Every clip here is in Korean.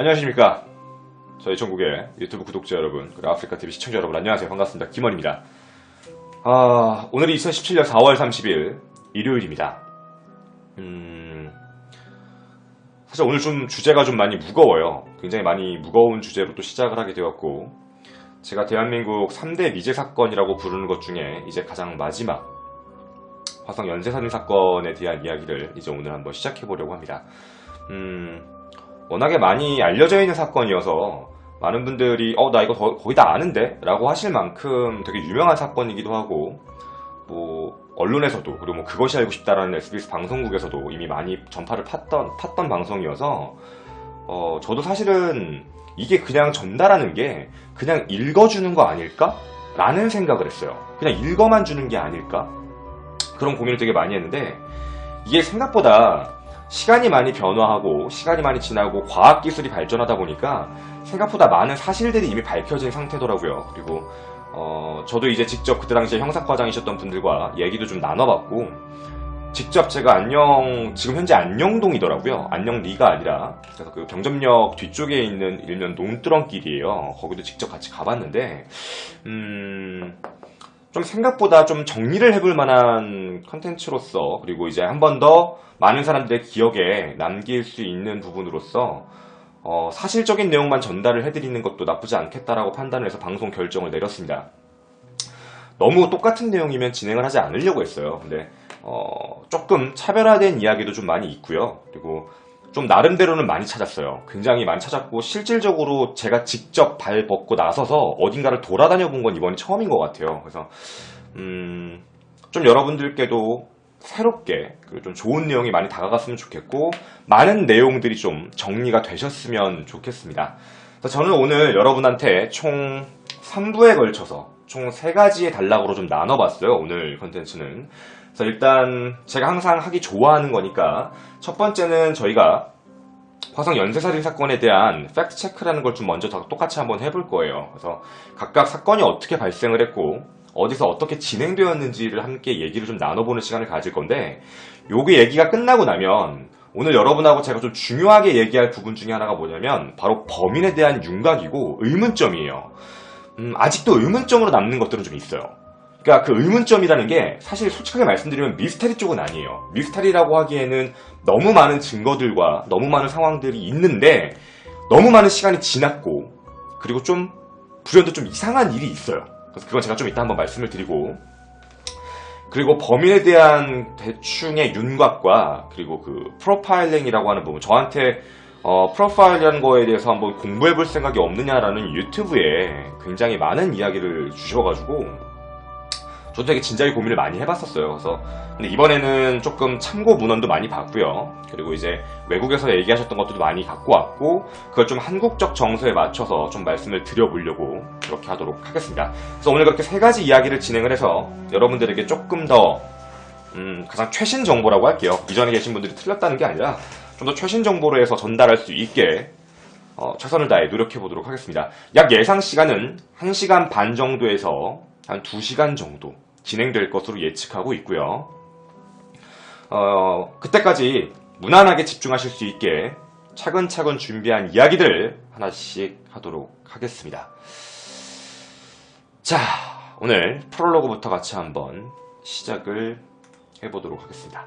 안녕하십니까. 저희 전국의 유튜브 구독자 여러분, 그리고 아프리카TV 시청자 여러분, 안녕하세요. 반갑습니다. 김원입니다. 오늘이 2017년 4월 30일 일요일입니다. 사실 오늘 좀 주제가 좀 많이 무거워요. 굉장히 많이 무거운 주제로 또 시작을 하게 되었고, 제가 대한민국 3대 미제 사건이라고 부르는 것 중에 이제 가장 마지막 화성 연쇄살인 사건에 대한 이야기를 이제 오늘 한번 시작해 보려고 합니다. 워낙에 많이 알려져 있는 사건이어서 많은 분들이 나 이거 거의 다 아는데? 라고 하실 만큼 되게 유명한 사건이기도 하고, 뭐 언론에서도, 그리고 뭐 그것이 알고 싶다라는 SBS 방송국에서도 이미 많이 전파를 팠던 방송이어서 저도 사실은 이게 그냥 전달하는 게 그냥 읽어주는 거 아닐까? 라는 생각을 했어요. 그냥 읽어만 주는 게 아닐까? 그런 고민을 되게 많이 했는데, 이게 생각보다 시간이 많이 변화하고 시간이 많이 지나고 과학기술이 발전하다 보니까 생각보다 많은 사실들이 이미 밝혀진 상태더라고요. 그리고 저도 이제 직접 그때 당시에 형사과장이셨던 분들과 얘기도 좀 나눠봤고, 직접 제가 지금 현재 안녕동이더라고요. 안녕리가 아니라, 그래서 그 경점역 뒤쪽에 있는 일면 논두렁길이에요. 거기도 직접 같이 가봤는데, 좀 생각보다 좀 정리를 해볼 만한 컨텐츠로서, 그리고 이제 한 번 더 많은 사람들의 기억에 남길 수 있는 부분으로서 사실적인 내용만 전달을 해드리는 것도 나쁘지 않겠다라고 판단을 해서 방송 결정을 내렸습니다. 너무 똑같은 내용이면 진행을 하지 않으려고 했어요. 근데 조금 차별화된 이야기도 좀 많이 있고요. 그리고 좀 나름대로는 많이 찾았어요. 굉장히 많이 찾았고, 실질적으로 제가 직접 발 벗고 나서서 어딘가를 돌아다녀 본 건 이번이 처음인 것 같아요. 그래서 좀 여러분들께도 새롭게, 그리고 좀 좋은 내용이 많이 다가갔으면 좋겠고, 많은 내용들이 좀 정리가 되셨으면 좋겠습니다. 그래서 저는 오늘 여러분한테 총 3부에 걸쳐서 총 3가지의 단락으로 좀 나눠봤어요. 오늘 컨텐츠는. 그래서 일단 제가 항상 하기 좋아하는 거니까, 첫 번째는 저희가 화성 연쇄살인 사건에 대한 팩트 체크라는 걸 좀 먼저 다 똑같이 한번 해볼 거예요. 그래서 각각 사건이 어떻게 발생을 했고 어디서 어떻게 진행되었는지를 함께 얘기를 좀 나눠보는 시간을 가질 건데, 요게 얘기가 끝나고 나면 오늘 여러분하고 제가 좀 중요하게 얘기할 부분 중에 하나가 뭐냐면 바로 범인에 대한 윤곽이고 의문점이에요. 아직도 의문점으로 남는 것들은 좀 있어요. 그러니까 그 의문점이라는 게 사실 솔직하게 말씀드리면 미스터리 쪽은 아니에요. 미스터리라고 하기에는 너무 많은 증거들과 너무 많은 상황들이 있는데 너무 많은 시간이 지났고, 그리고 좀 불현듯 좀 이상한 일이 있어요. 그래서 그건 제가 좀 이따 한번 말씀을 드리고, 그리고 범인에 대한 대충의 윤곽과, 그리고 그 프로파일링이라고 하는 부분, 저한테 프로파일이라는 거에 대해서 한번 공부해 볼 생각이 없느냐라는 유튜브에 굉장히 많은 이야기를 주셔가지고 저도 되게 진지하게 고민을 많이 해봤었어요. 그래서 근데 이번에는 조금 참고 문헌도 많이 봤고요. 그리고 이제 외국에서 얘기하셨던 것들도 많이 갖고 왔고, 그걸 좀 한국적 정서에 맞춰서 좀 말씀을 드려보려고 그렇게 하도록 하겠습니다. 그래서 오늘 그렇게 3가지 이야기를 진행을 해서 여러분들에게 조금 더 가장 최신 정보라고 할게요. 이전에 계신 분들이 틀렸다는 게 아니라 좀 더 최신 정보로 해서 전달할 수 있게 최선을 다해 노력해 보도록 하겠습니다. 약 예상 시간은 1시간 반 정도에서 한 2시간 정도 진행될 것으로 예측하고 있고요. 그때까지 무난하게 집중하실 수 있게 차근차근 준비한 이야기들 하나씩 하도록 하겠습니다. 자, 오늘 프롤로그부터 같이 한번 시작을 해보도록 하겠습니다.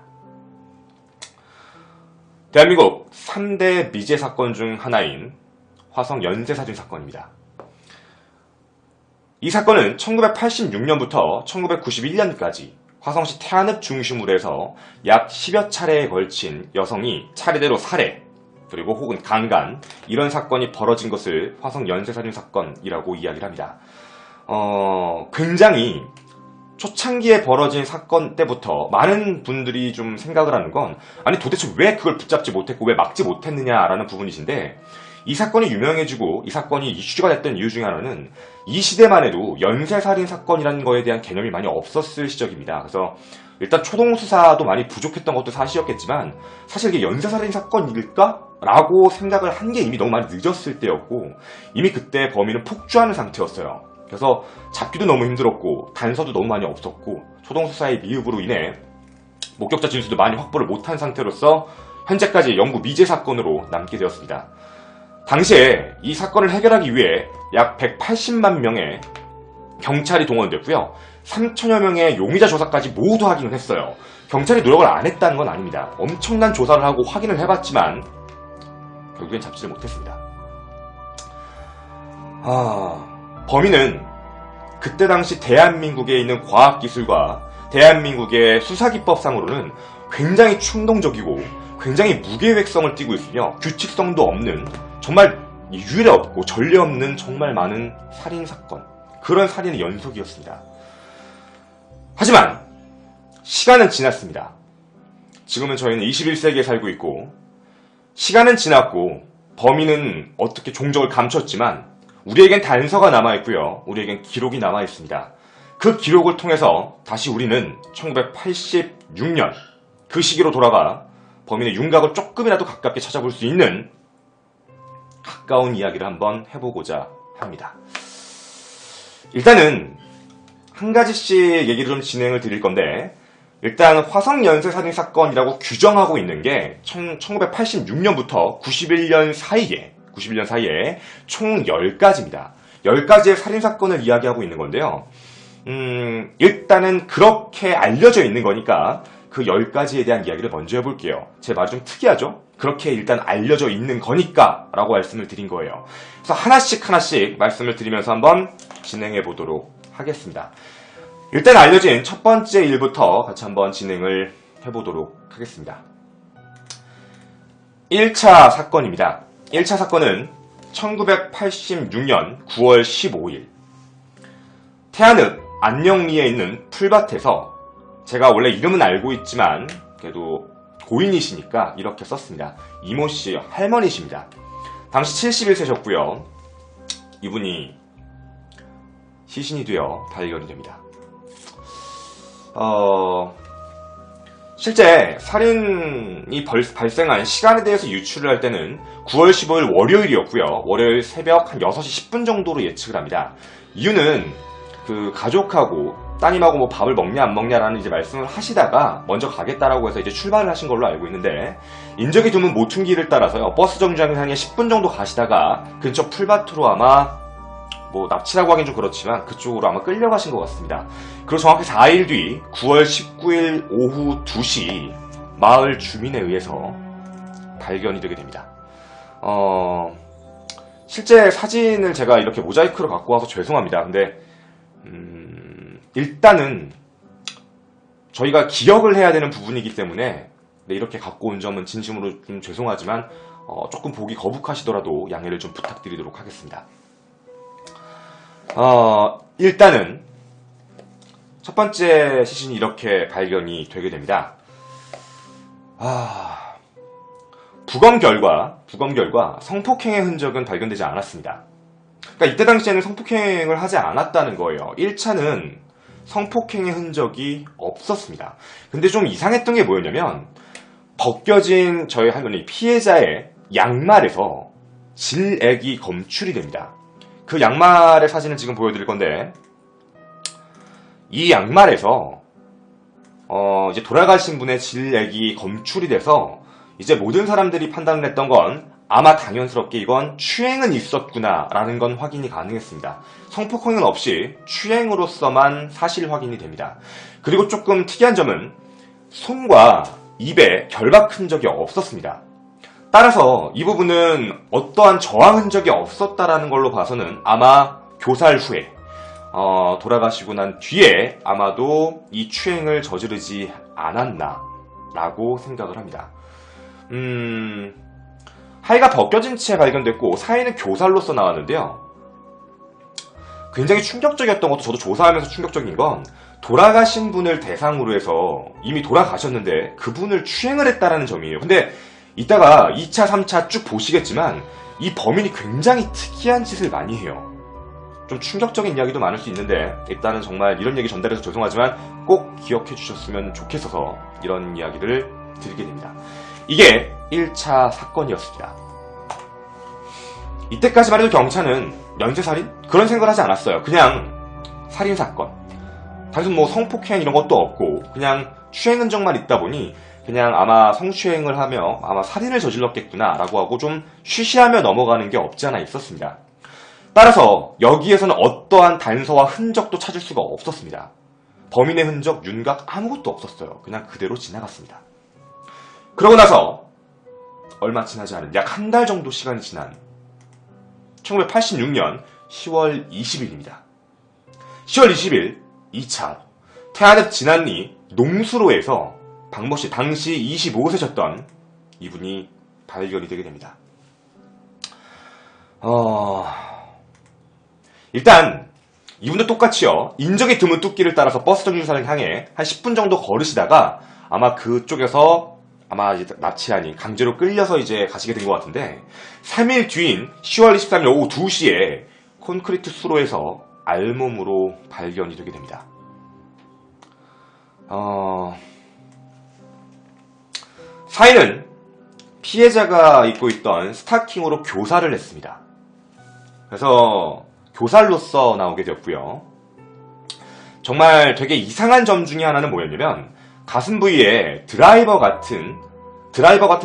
대한민국 3대 미제 사건 중 하나인 화성 연쇄살인 사건입니다. 이 사건은 1986년부터 1991년까지 화성시 태안읍 중심으로 해서 약 10여 차례에 걸친 여성이 차례대로 살해, 그리고 혹은 강간, 이런 사건이 벌어진 것을 화성 연쇄살인 사건이라고 이야기를 합니다. 굉장히 초창기에 벌어진 사건 때부터 많은 분들이 좀 생각을 하는 건, 아니 도대체 왜 그걸 붙잡지 못했고 왜 막지 못했느냐라는 부분이신데, 이 사건이 유명해지고 이 사건이 이슈가 됐던 이유 중에 하나는 이 시대만 해도 연쇄살인 사건이라는 거에 대한 개념이 많이 없었을 시절입니다. 그래서 일단 초동수사도 많이 부족했던 것도 사실이었겠지만, 사실 이게 연쇄살인 사건일까? 라고 생각을 한 게 이미 너무 많이 늦었을 때였고, 이미 그때 범인은 폭주하는 상태였어요. 그래서 잡기도 너무 힘들었고 단서도 너무 많이 없었고, 초동수사의 미흡으로 인해 목격자 진술도 많이 확보를 못한 상태로서 현재까지 영구 미제 사건으로 남게 되었습니다. 당시에 이 사건을 해결하기 위해 약 180만 명의 경찰이 동원됐고요. 3천여 명의 용의자 조사까지 모두 하기는 했어요. 경찰이 노력을 안 했다는 건 아닙니다. 엄청난 조사를 하고 확인을 해봤지만 결국엔 잡지를 못했습니다. 범인은 그때 당시 대한민국에 있는 과학기술과 대한민국의 수사기법상으로는 굉장히 충동적이고 굉장히 무계획성을 띠고 있으며 규칙성도 없는, 정말 유례 없고 전례 없는 정말 많은 살인사건, 그런 살인의 연속이었습니다. 하지만 시간은 지났습니다. 지금은 저희는 21세기에 살고 있고 시간은 지났고 범인은 어떻게 종적을 감췄지만 우리에겐 단서가 남아있고요. 우리에겐 기록이 남아있습니다. 그 기록을 통해서 다시 우리는 1986년 그 시기로 돌아가 범인의 윤곽을 조금이라도 가깝게 찾아볼 수 있는 가까운 이야기를 한번 해보고자 합니다. 일단은 한 가지씩 얘기를 좀 진행을 드릴 건데, 일단 화성 연쇄 살인 사건이라고 규정하고 있는 게 1986년부터 91년 사이에 총 10가지입니다. 10가지의 살인 사건을 이야기하고 있는 건데요. 일단은 그렇게 알려져 있는 거니까 그 10가지에 대한 이야기를 먼저 해볼게요. 제 말이 좀 특이하죠? 그렇게 일단 알려져 있는 거니까 라고 말씀을 드린 거예요. 그래서 하나씩 말씀을 드리면서 한번 진행해 보도록 하겠습니다. 일단 알려진 첫 번째 일부터 같이 한번 진행을 해보도록 하겠습니다. 1차 사건입니다. 1차 사건은 1986년 9월 15일 태안읍 안녕리에 있는 풀밭에서, 제가 원래 이름은 알고 있지만 그래도 고인이시니까 이렇게 썼습니다. 이모씨 할머니십니다. 당시 71세셨고요. 이분이 시신이 되어 발견이 됩니다. 실제 살인이 발생한 시간에 대해서 유추를 할 때는 9월 15일 월요일이었고요. 월요일 새벽 한 6시 10분 정도로 예측을 합니다. 이유는 그 가족하고 따님하고 뭐 밥을 먹냐 안 먹냐라는 이제 말씀을 하시다가 먼저 가겠다라고 해서 이제 출발을 하신 걸로 알고 있는데, 인적이 드문 모퉁기를 따라서요. 버스 정류장을 향해 10분 정도 가시다가 근처 풀밭으로 아마 뭐 납치라고 하긴 좀 그렇지만 그쪽으로 아마 끌려가신 것 같습니다. 그리고 정확히 4일 뒤 9월 19일 오후 2시 마을 주민에 의해서 발견이 되게 됩니다. 실제 사진을 제가 이렇게 모자이크로 갖고 와서 죄송합니다. 근데 일단은 저희가 기억을 해야 되는 부분이기 때문에 이렇게 갖고 온 점은 진심으로 좀 죄송하지만 조금 보기 거북하시더라도 양해를 좀 부탁드리도록 하겠습니다. 일단은 첫 번째 시신이 이렇게 발견이 되게 됩니다. 부검 결과 성폭행의 흔적은 발견되지 않았습니다. 그러니까 이때 당시에는 성폭행을 하지 않았다는 거예요. 1차는 성폭행의 흔적이 없었습니다. 근데 좀 이상했던 게 뭐였냐면, 벗겨진 저희 할머니 피해자의 양말에서 질액이 검출이 됩니다. 그 양말의 사진을 지금 보여드릴 건데, 이 양말에서 이제 돌아가신 분의 질액이 검출이 돼서 이제 모든 사람들이 판단을 했던 건 아마 당연스럽게 이건 추행은 있었구나 라는 건 확인이 가능했습니다. 성폭행은 없이 추행으로서만 사실 확인이 됩니다. 그리고 조금 특이한 점은 손과 입에 결박 흔적이 없었습니다. 따라서 이 부분은 어떠한 저항 흔적이 없었다라는 걸로 봐서는 아마 교살 후에 돌아가시고 난 뒤에 아마도 이 추행을 저지르지 않았나 라고 생각을 합니다. 하의가 벗겨진 채 발견됐고 사인은 교살로서 나왔는데요. 굉장히 충격적이었던 것도, 저도 조사하면서 충격적인 건, 돌아가신 분을 대상으로 해서 이미 돌아가셨는데 그분을 추행을 했다라는 점이에요. 근데 이따가 2차, 3차 쭉 보시겠지만 이 범인이 굉장히 특이한 짓을 많이 해요. 좀 충격적인 이야기도 많을 수 있는데 일단은 정말 이런 얘기 전달해서 죄송하지만 꼭 기억해 주셨으면 좋겠어서 이런 이야기를 드리게 됩니다. 이게 1차 사건이었습니다. 이때까지만 해도 경찰은 연쇄살인? 그런 생각을 하지 않았어요. 그냥 살인사건. 단순 뭐 성폭행 이런 것도 없고 그냥 추행 흔적만 있다 보니 그냥 아마 성추행을 하며 아마 살인을 저질렀겠구나 라고 하고 좀 쉬쉬하며 넘어가는 게 없지 않아 있었습니다. 따라서 여기에서는 어떠한 단서와 흔적도 찾을 수가 없었습니다. 범인의 흔적, 윤곽 아무것도 없었어요. 그냥 그대로 지나갔습니다. 그러고 나서 얼마 지나지 않은 약 한 달 정도 시간이 지난 1986년 10월 20일입니다. 10월 20일 2차 태안읍 진안리 농수로에서 박모씨 당시 25세셨던 이분이 발견이 되게 됩니다. 일단 이분도 똑같이요. 인적이 드문 뚝길을 따라서 버스 정류장을 향해 한 10분 정도 걸으시다가 아마 그쪽에서 아마 이제 납치하니 강제로 끌려서 이제 가시게 된 것 같은데 3일 뒤인 10월 23일 오후 2시에 콘크리트 수로에서 알몸으로 발견이 되게 됩니다. 사인은 피해자가 입고 있던 스타킹으로 교살을 했습니다. 그래서 교살로서 나오게 되었고요. 정말 되게 이상한 점 중에 하나는 뭐였냐면 가슴 부위에 드라이버 같은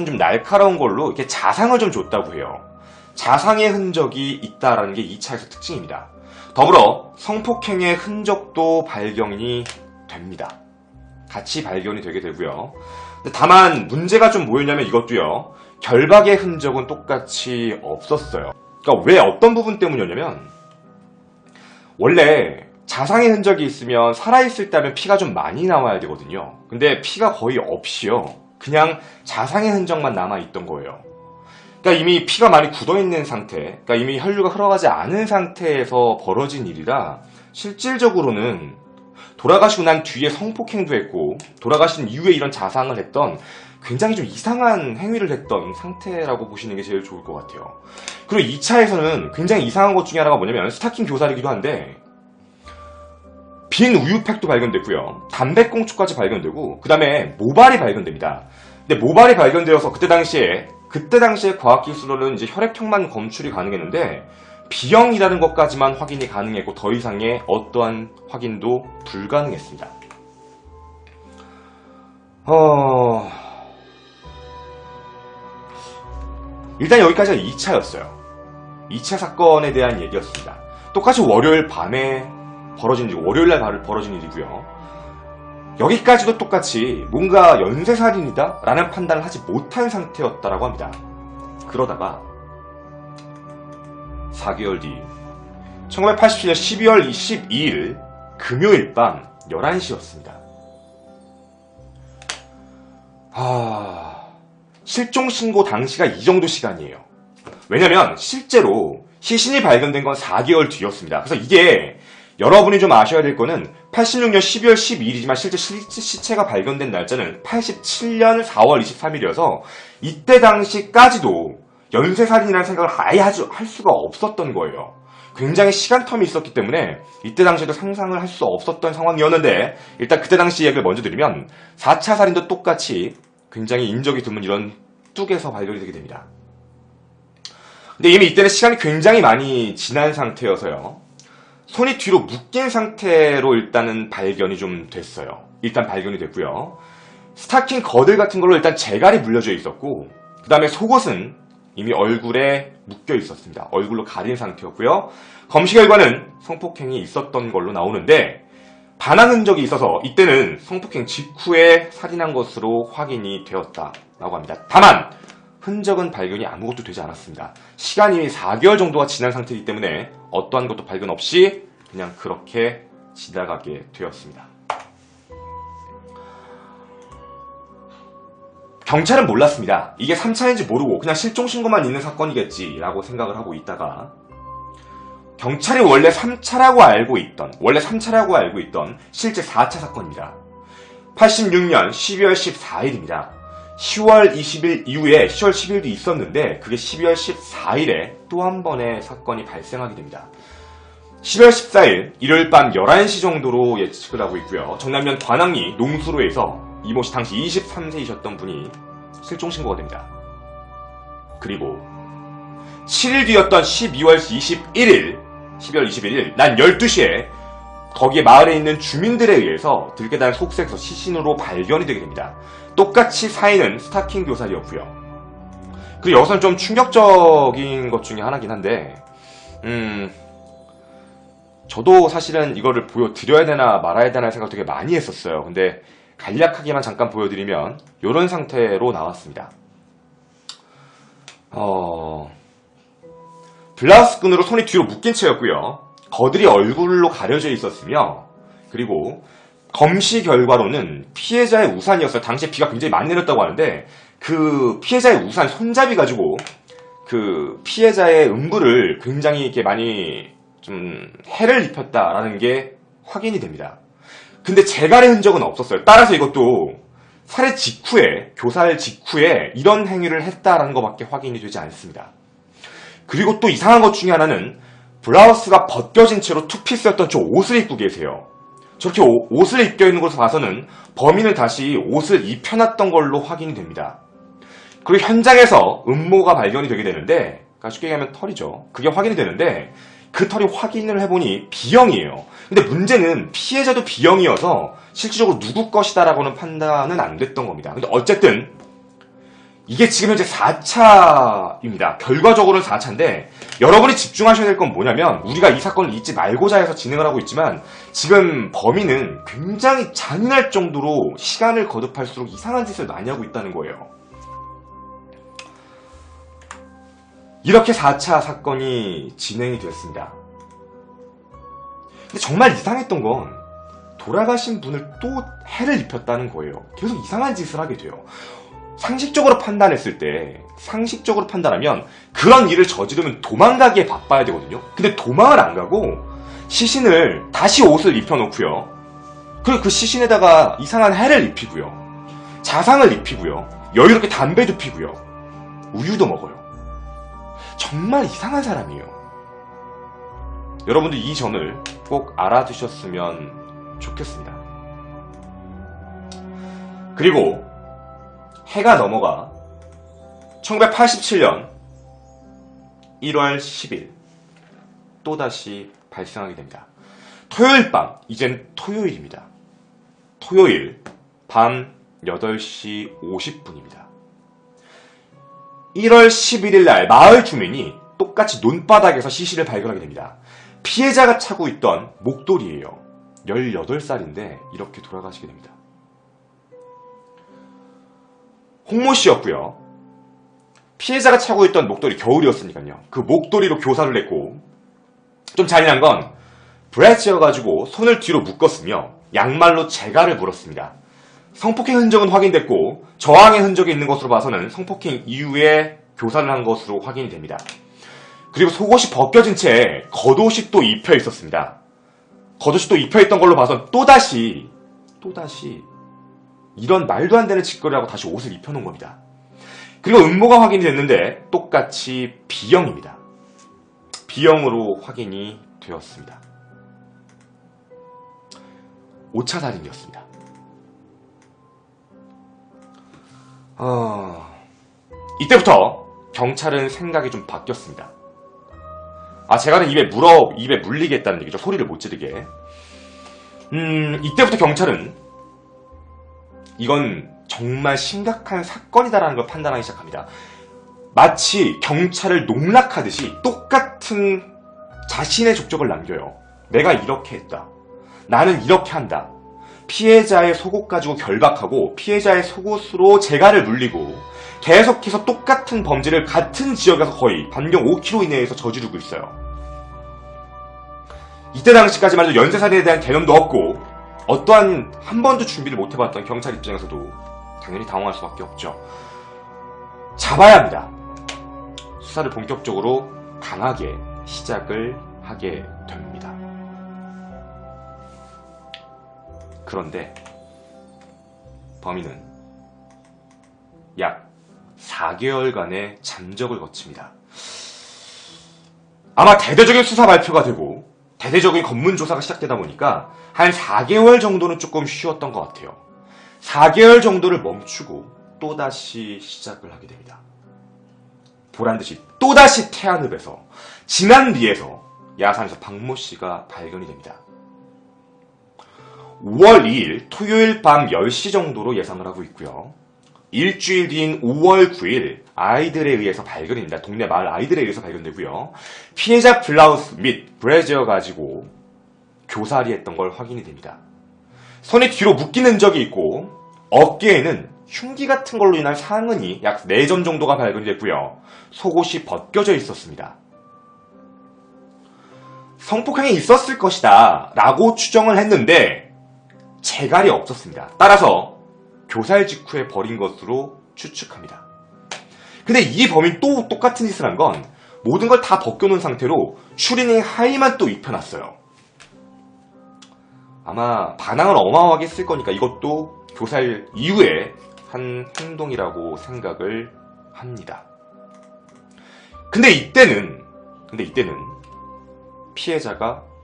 좀 날카로운 걸로 이렇게 자상을 좀 줬다고 해요. 자상의 흔적이 있다라는 게 2차에서 특징입니다. 더불어 성폭행의 흔적도 발견이 됩니다. 같이 발견이 되게 되고요. 다만 문제가 좀 뭐였냐면 이것도요. 결박의 흔적은 똑같이 없었어요. 그러니까 왜 어떤 부분 때문이었냐면 원래 자상의 흔적이 있으면 살아있을 때 하면 피가 좀 많이 나와야 되거든요. 근데 피가 거의 없이요. 그냥 자상의 흔적만 남아있던 거예요. 그러니까 이미 피가 많이 굳어있는 상태, 그러니까 이미 혈류가 흘러가지 않은 상태에서 벌어진 일이라 실질적으로는 돌아가시고 난 뒤에 성폭행도 했고 돌아가신 이후에 이런 자상을 했던 굉장히 좀 이상한 행위를 했던 상태라고 보시는 게 제일 좋을 것 같아요. 그리고 2차에서는 굉장히 이상한 것 중에 하나가 뭐냐면 스타킹 교살이기도 한데 빈 우유팩도 발견됐고요. 담배꽁초까지 발견되고 그 다음에 모발이 발견됩니다. 근데 모발이 발견되어서 그때 당시에 과학기술로는 이제 혈액형만 검출이 가능했는데 B형이라는 것까지만 확인이 가능했고 더 이상의 어떠한 확인도 불가능했습니다. 일단 여기까지가 2차였어요. 2차 사건에 대한 얘기였습니다. 똑같이 월요일 밤에 벌어진 일, 월요일날 벌어진 일이고요. 여기까지도 똑같이 뭔가 연쇄살인이다 라는 판단을 하지 못한 상태였다라고 합니다. 그러다가 4개월 뒤 1987년 12월 22일 금요일 밤 11시였습니다. 실종신고 당시가 이 정도 시간이에요. 왜냐면 실제로 시신이 발견된 건 4개월 뒤였습니다. 그래서 이게 여러분이 좀 아셔야 될 거는 86년 12월 12일이지만 실제 시체가 발견된 날짜는 87년 4월 23일이어서 이때 당시까지도 연쇄살인이라는 생각을 아예 할 수가 없었던 거예요. 굉장히 시간텀이 있었기 때문에 이때 당시에도 상상을 할 수 없었던 상황이었는데 일단 그때 당시 얘기를 먼저 드리면 4차 살인도 똑같이 굉장히 인적이 드문 이런 뚝에서 발견이 되게 됩니다. 근데 이미 이때는 시간이 굉장히 많이 지난 상태여서요. 손이 뒤로 묶인 상태로 일단은 발견이 좀 됐어요. 일단 발견이 됐고요. 스타킹 거들 같은 걸로 일단 재갈이 물려져 있었고 그 다음에 속옷은 이미 얼굴에 묶여 있었습니다. 얼굴로 가린 상태였고요. 검시 결과는 성폭행이 있었던 걸로 나오는데 반항 흔적이 있어서 이때는 성폭행 직후에 살인한 것으로 확인이 되었다라고 합니다. 다만 흔적은 발견이 아무것도 되지 않았습니다. 시간이 4개월 정도가 지난 상태이기 때문에 어떠한 것도 발견 없이 그냥 그렇게 지나가게 되었습니다. 경찰은 몰랐습니다. 이게 3차인지 모르고 그냥 실종신고만 있는 사건이겠지라고 생각을 하고 있다가 경찰이 원래 3차라고 알고 있던 실제 4차 사건입니다. 86년 12월 14일입니다. 10월 20일 이후에 10월 10일도 있었는데 그게 12월 14일에 또 한 번의 사건이 발생하게 됩니다. 10월 14일 일요일 밤 11시 정도로 예측을 하고 있고요. 정남면 관악리 농수로에서 이모씨 당시 23세이셨던 분이 실종신고가 됩니다. 그리고 7일 뒤였던 12월 21일 낮 12시에 거기에 마을에 있는 주민들에 의해서 들깨다는 속색에서 시신으로 발견이 되게 됩니다. 똑같이 사인은 스타킹 교살이었고요. 그리고 여기서는 좀 충격적인 것 중에 하나긴 한데 저도 사실은 이거를 보여드려야 되나 말아야 되나 생각 되게 많이 했었어요. 근데 간략하게만 잠깐 보여드리면 이런 상태로 나왔습니다. 블라우스 끈으로 손이 뒤로 묶인 채였고요. 거들이 얼굴로 가려져 있었으며, 그리고 검시 결과로는 피해자의 우산이었어요. 당시에 비가 굉장히 많이 내렸다고 하는데 그 피해자의 우산 손잡이 가지고 그 피해자의 음부를 굉장히 이렇게 많이 좀 해를 입혔다라는 게 확인이 됩니다. 근데 재갈의 흔적은 없었어요. 따라서 이것도 살해 직후에, 교살 직후에 이런 행위를 했다라는 것밖에 확인이 되지 않습니다. 그리고 또 이상한 것 중에 하나는 블라우스가 벗겨진 채로 투피스였던 저 옷을 입고 계세요. 저렇게 옷을 입고 있는 것을 봐서는 범인은 다시 옷을 입혀놨던 걸로 확인이 됩니다. 그리고 현장에서 음모가 발견이 되게 되는데, 그러니까 쉽게 얘기하면 털이죠. 그게 확인이 되는데 그 털이 확인을 해보니 B형이에요. 근데 문제는 피해자도 B형이어서 실질적으로 누구 것이다라고는 판단은 안 됐던 겁니다. 근데 어쨌든 이게 지금 현재 4차입니다. 결과적으로는 4차인데 여러분이 집중하셔야 될 건 뭐냐면, 우리가 이 사건을 잊지 말고자 해서 진행을 하고 있지만 지금 범인은 굉장히 잔인할 정도로 시간을 거듭할수록 이상한 짓을 많이 하고 있다는 거예요. 이렇게 4차 사건이 진행이 됐습니다. 근데 정말 이상했던 건 돌아가신 분을 또 해를 입혔다는 거예요. 계속 이상한 짓을 하게 돼요. 상식적으로 판단하면 그런 일을 저지르면 도망가기에 바빠야 되거든요. 근데 도망을 안 가고 시신을 다시 옷을 입혀놓고요. 그리고 그 시신에다가 이상한 해를 입히고요. 자상을 입히고요. 여유롭게 담배도 피고요. 우유도 먹어요. 정말 이상한 사람이에요. 여러분들 이 점을 꼭 알아두셨으면 좋겠습니다. 그리고 해가 넘어가 1987년 1월 10일 또다시 발생하게 됩니다. 토요일 밤, 이젠 토요일입니다. 토요일 밤 8시 50분입니다. 1월 11일 날 마을 주민이 똑같이 논바닥에서 시신을 발견하게 됩니다. 피해자가 차고 있던 목도리예요. 18살인데 이렇게 돌아가시게 됩니다. 홍모 씨였고요. 피해자가 차고 있던 목도리, 겨울이었으니까요. 그 목도리로 교사를 했고, 좀 잔인한 건 브레치여가지고 손을 뒤로 묶었으며 양말로 재갈을 물었습니다. 성폭행 흔적은 확인됐고 저항의 흔적이 있는 것으로 봐서는 성폭행 이후에 교사를 한 것으로 확인이 됩니다. 그리고 속옷이 벗겨진 채 겉옷이 또 입혀 있었습니다. 겉옷이 또 입혀 있던 걸로 봐선 또다시 이런 말도 안 되는 짓거리를 하고 다시 옷을 입혀놓은 겁니다. 그리고 음모가 확인이 됐는데 똑같이 B형입니다. B형으로 확인이 되었습니다. 5차 살인이었습니다. 이때부터 경찰은 생각이 좀 바뀌었습니다. 재갈은 입에 물리겠다는 얘기죠. 소리를 못 지르게. 이때부터 경찰은 이건 정말 심각한 사건이다라는 걸 판단하기 시작합니다. 마치 경찰을 농락하듯이 똑같은 자신의 족적을 남겨요. 내가 이렇게 했다. 나는 이렇게 한다. 피해자의 속옷 가지고 결박하고 피해자의 속옷으로 재갈을 물리고 계속해서 똑같은 범죄를 같은 지역에서 거의 반경 5km 이내에서 저지르고 있어요. 이때 당시까지만 해도 연쇄살인에 대한 개념도 없고 어떠한 한 번도 준비를 못 해봤던 경찰 입장에서도 당연히 당황할 수밖에 없죠. 잡아야 합니다. 수사를 본격적으로 강하게 시작을 하게 됩니다. 그런데 범인은 약 4개월간의 잠적을 거칩니다. 아마 대대적인 수사 발표가 되고 대대적인 검문조사가 시작되다 보니까 한 4개월 정도는 조금 쉬었던 것 같아요. 4개월 정도를 멈추고 또다시 시작을 하게 됩니다. 보란듯이 또다시 태안읍에서 진안리에서 야산에서 박모 씨가 발견이 됩니다. 5월 2일 토요일 밤 10시 정도로 예상을 하고 있고요. 일주일 뒤인 5월 9일 아이들에 의해서 발견입니다. 동네 마을 아이들에 의해서 발견되고요. 피해자 블라우스 및 브래지어 가지고 교살이 했던 걸 확인이 됩니다. 손이 뒤로 묶인 흔적이 있고 어깨에는 흉기 같은 걸로 인한 상흔이 약 4점 정도가 발견됐고요. 속옷이 벗겨져 있었습니다. 성폭행이 있었을 것이다 라고 추정을 했는데 재갈이 없었습니다. 따라서 교살 직후에 버린 것으로 추측합니다. 근데 이 범인 또 똑같은 짓을 한 건 모든 걸 다 벗겨놓은 상태로 추리닝 하의만 또 입혀놨어요. 아마 반항을 어마어마하게 했을 거니까 이것도 교살 이후에 한 행동이라고 생각을 합니다. 근데 이때는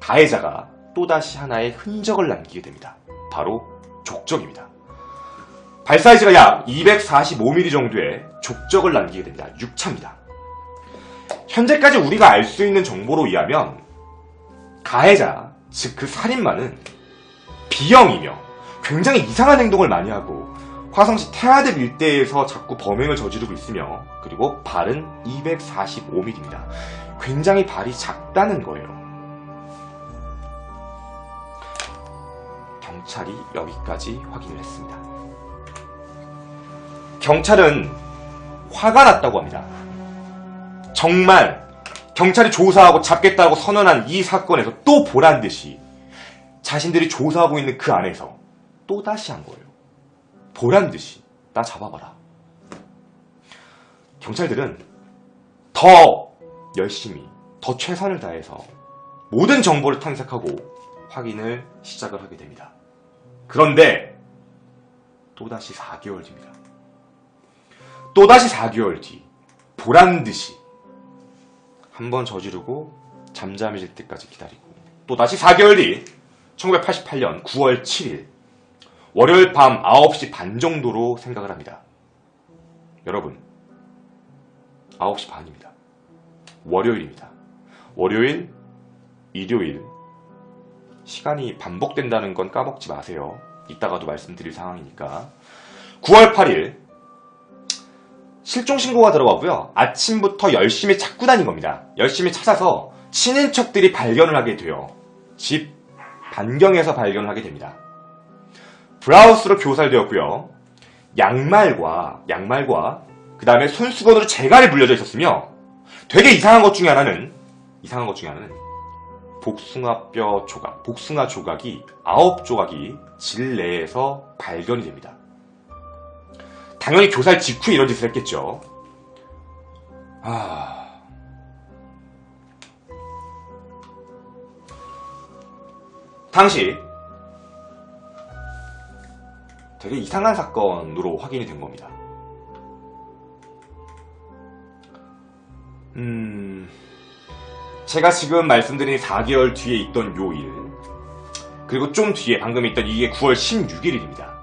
가해자가 또다시 하나의 흔적을 남기게 됩니다. 바로 족적입니다. 발 사이즈가 약 245mm 정도의 족적을 남기게 됩니다. 6차입니다. 현재까지 우리가 알 수 있는 정보로 의하면 가해자, 즉 그 살인마는 B형이며 굉장히 이상한 행동을 많이 하고 화성시 태화대 일대에서 자꾸 범행을 저지르고 있으며 그리고 발은 245mm입니다. 굉장히 발이 작다는 거예요. 경찰이 여기까지 확인을 했습니다. 경찰은 화가 났다고 합니다. 정말 경찰이 조사하고 잡겠다고 선언한 이 사건에서 또 보란듯이 자신들이 조사하고 있는 그 안에서 또다시 한 거예요. 보란듯이 나 잡아봐라. 경찰들은 더 열심히, 더 최선을 다해서 모든 정보를 탐색하고 확인을 시작을 하게 됩니다. 그런데 또다시 4개월 뒤입니다. 또다시 4개월 뒤 보란듯이 한 번 저지르고 잠잠해질 때까지 기다리고 또다시 4개월 뒤 1988년 9월 7일 월요일 밤 9시 반 정도로 생각을 합니다. 여러분 9시 반입니다. 월요일입니다. 월요일, 일요일 시간이 반복된다는 건 까먹지 마세요. 이따가도 말씀드릴 상황이니까. 9월 8일 실종신고가 들어가고요. 아침부터 열심히 찾고 다닌 겁니다. 열심히 찾아서 친인척들이 발견을 하게 돼요. 집 반경에서 발견을 하게 됩니다. 브라우스로 교살되었고요. 양말과 그 다음에 손수건으로 재갈이 물려져 있었으며 되게 이상한 것 중에 하나는 복숭아뼈 조각, 복숭아 조각이 9조각이 질 내에서 발견이 됩니다. 당연히 교살 직후에 이런 짓을 했겠죠. 당시 되게 이상한 사건으로 확인이 된 겁니다. 제가 지금 말씀드린 4개월 뒤에 있던 요일, 그리고 좀 뒤에 방금 있던 이게 9월 16일입니다.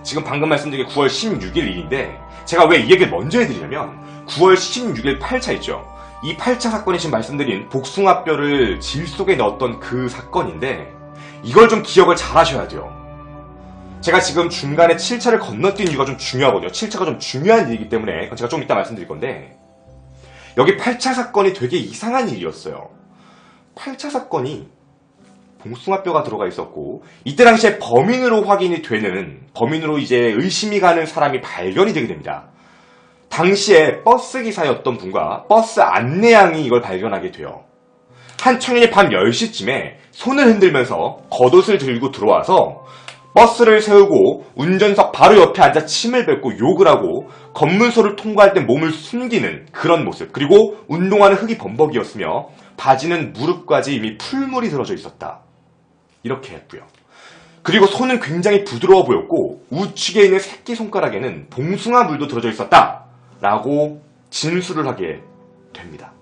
지금 방금 말씀드린 게 9월 16일 일인데 제가 왜 이 얘기를 먼저 해드리냐면 9월 16일 8차 있죠. 이 8차 사건이 지금 말씀드린 복숭아뼈를 질 속에 넣었던 그 사건인데 이걸 좀 기억을 잘 하셔야 돼요. 제가 지금 중간에 7차를 건너뛴 이유가 좀 중요하거든요. 7차가 좀 중요한 일이기 때문에 그건 제가 좀 이따 말씀드릴 건데 여기 8차 사건이 되게 이상한 일이었어요. 8차 사건이 복숭아뼈가 들어가 있었고 이때 당시에 범인으로 확인이 되는 범인으로 이제 의심이 가는 사람이 발견이 되게 됩니다. 당시에 버스 기사였던 분과 버스 안내양이 이걸 발견하게 돼요. 한 청년이 밤 10시쯤에 손을 흔들면서 겉옷을 들고 들어와서 버스를 세우고 운전석 바로 옆에 앉아 침을 뱉고 욕을 하고 검문소를 통과할 때 몸을 숨기는 그런 모습, 그리고 운동화는 흙이 범벅이었으며 바지는 무릎까지 이미 풀물이 들어져 있었다. 이렇게 했고요. 그리고 손은 굉장히 부드러워 보였고 우측에 있는 새끼손가락에는 봉숭아 물도 들어져 있었다 라고 진술을 하게 됩니다.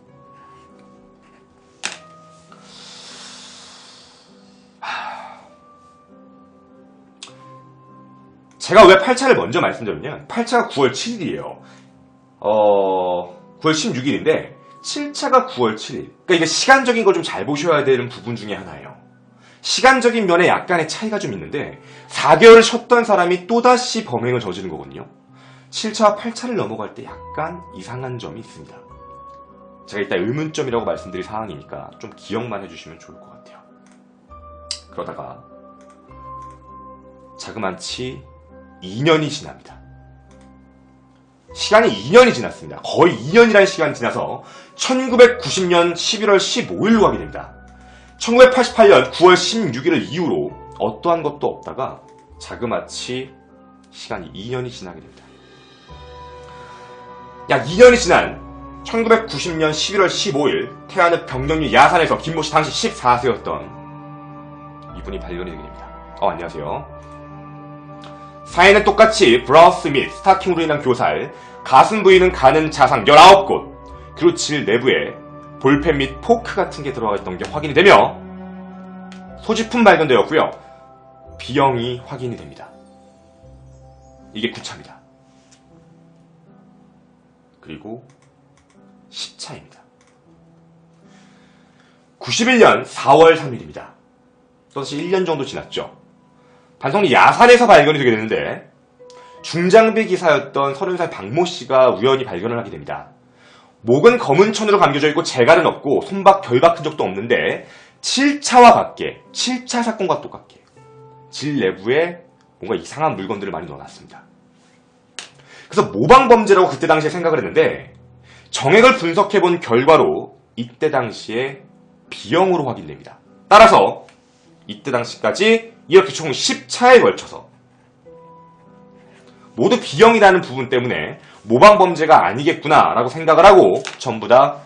제가 왜 8차를 먼저 말씀드렸냐면 8차가 9월 7일이에요. 9월 16일인데 7차가 9월 7일. 그러니까 이게 시간적인 걸 좀 잘 보셔야 되는 부분 중에 하나예요. 시간적인 면에 약간의 차이가 좀 있는데 4개월을 쉬었던 사람이 또다시 범행을 저지른 거거든요. 7차와 8차를 넘어갈 때 약간 이상한 점이 있습니다. 제가 이따 의문점이라고 말씀드릴 사항이니까 좀 기억만 해주시면 좋을 것 같아요. 그러다가 자그만치 2년이 지납니다. 시간이 2년이 지났습니다. 거의 2년이라는 시간이 지나서 1990년 11월 15일로 가게 됩니다. 1988년 9월 16일을 이후로 어떠한 것도 없다가 자그마치 시간이 2년이 지나게 됩니다. 약 2년이 지난 1990년 11월 15일 태안읍 병정리 야산에서 김모씨 당시 14세였던 이분이 발견이 되게 됩니다. 안녕하세요. 사인은 똑같이 브라우스 및 스타킹으로 인한 교살, 가슴 부위는 가는 자상 19곳, 그리고 질 내부에 볼펜 및 포크 같은 게 들어가 있던 게 확인이 되며 소지품 발견되었고요. B형이 확인이 됩니다. 이게 9차입니다. 그리고 10차입니다. 91년 4월 3일입니다. 또다시 1년 정도 지났죠. 반성리 야산에서 발견이 되게 되는데 중장비 기사였던 30살 박모씨가 우연히 발견을 하게 됩니다. 목은 검은 천으로 감겨져 있고 재갈은 없고 손박 결박 흔적도 없는데 7차와 같게 7차 사건과 똑같게 질 내부에 뭔가 이상한 물건들을 많이 넣어놨습니다. 그래서 모방범죄라고 그때 당시에 생각을 했는데 정액을 분석해본 결과로 이때 당시에 B형으로 확인됩니다. 따라서 이때 당시까지 이렇게 총 10차에 걸쳐서 모두 B형이라는 부분 때문에 모방범죄가 아니겠구나 라고 생각을 하고 전부 다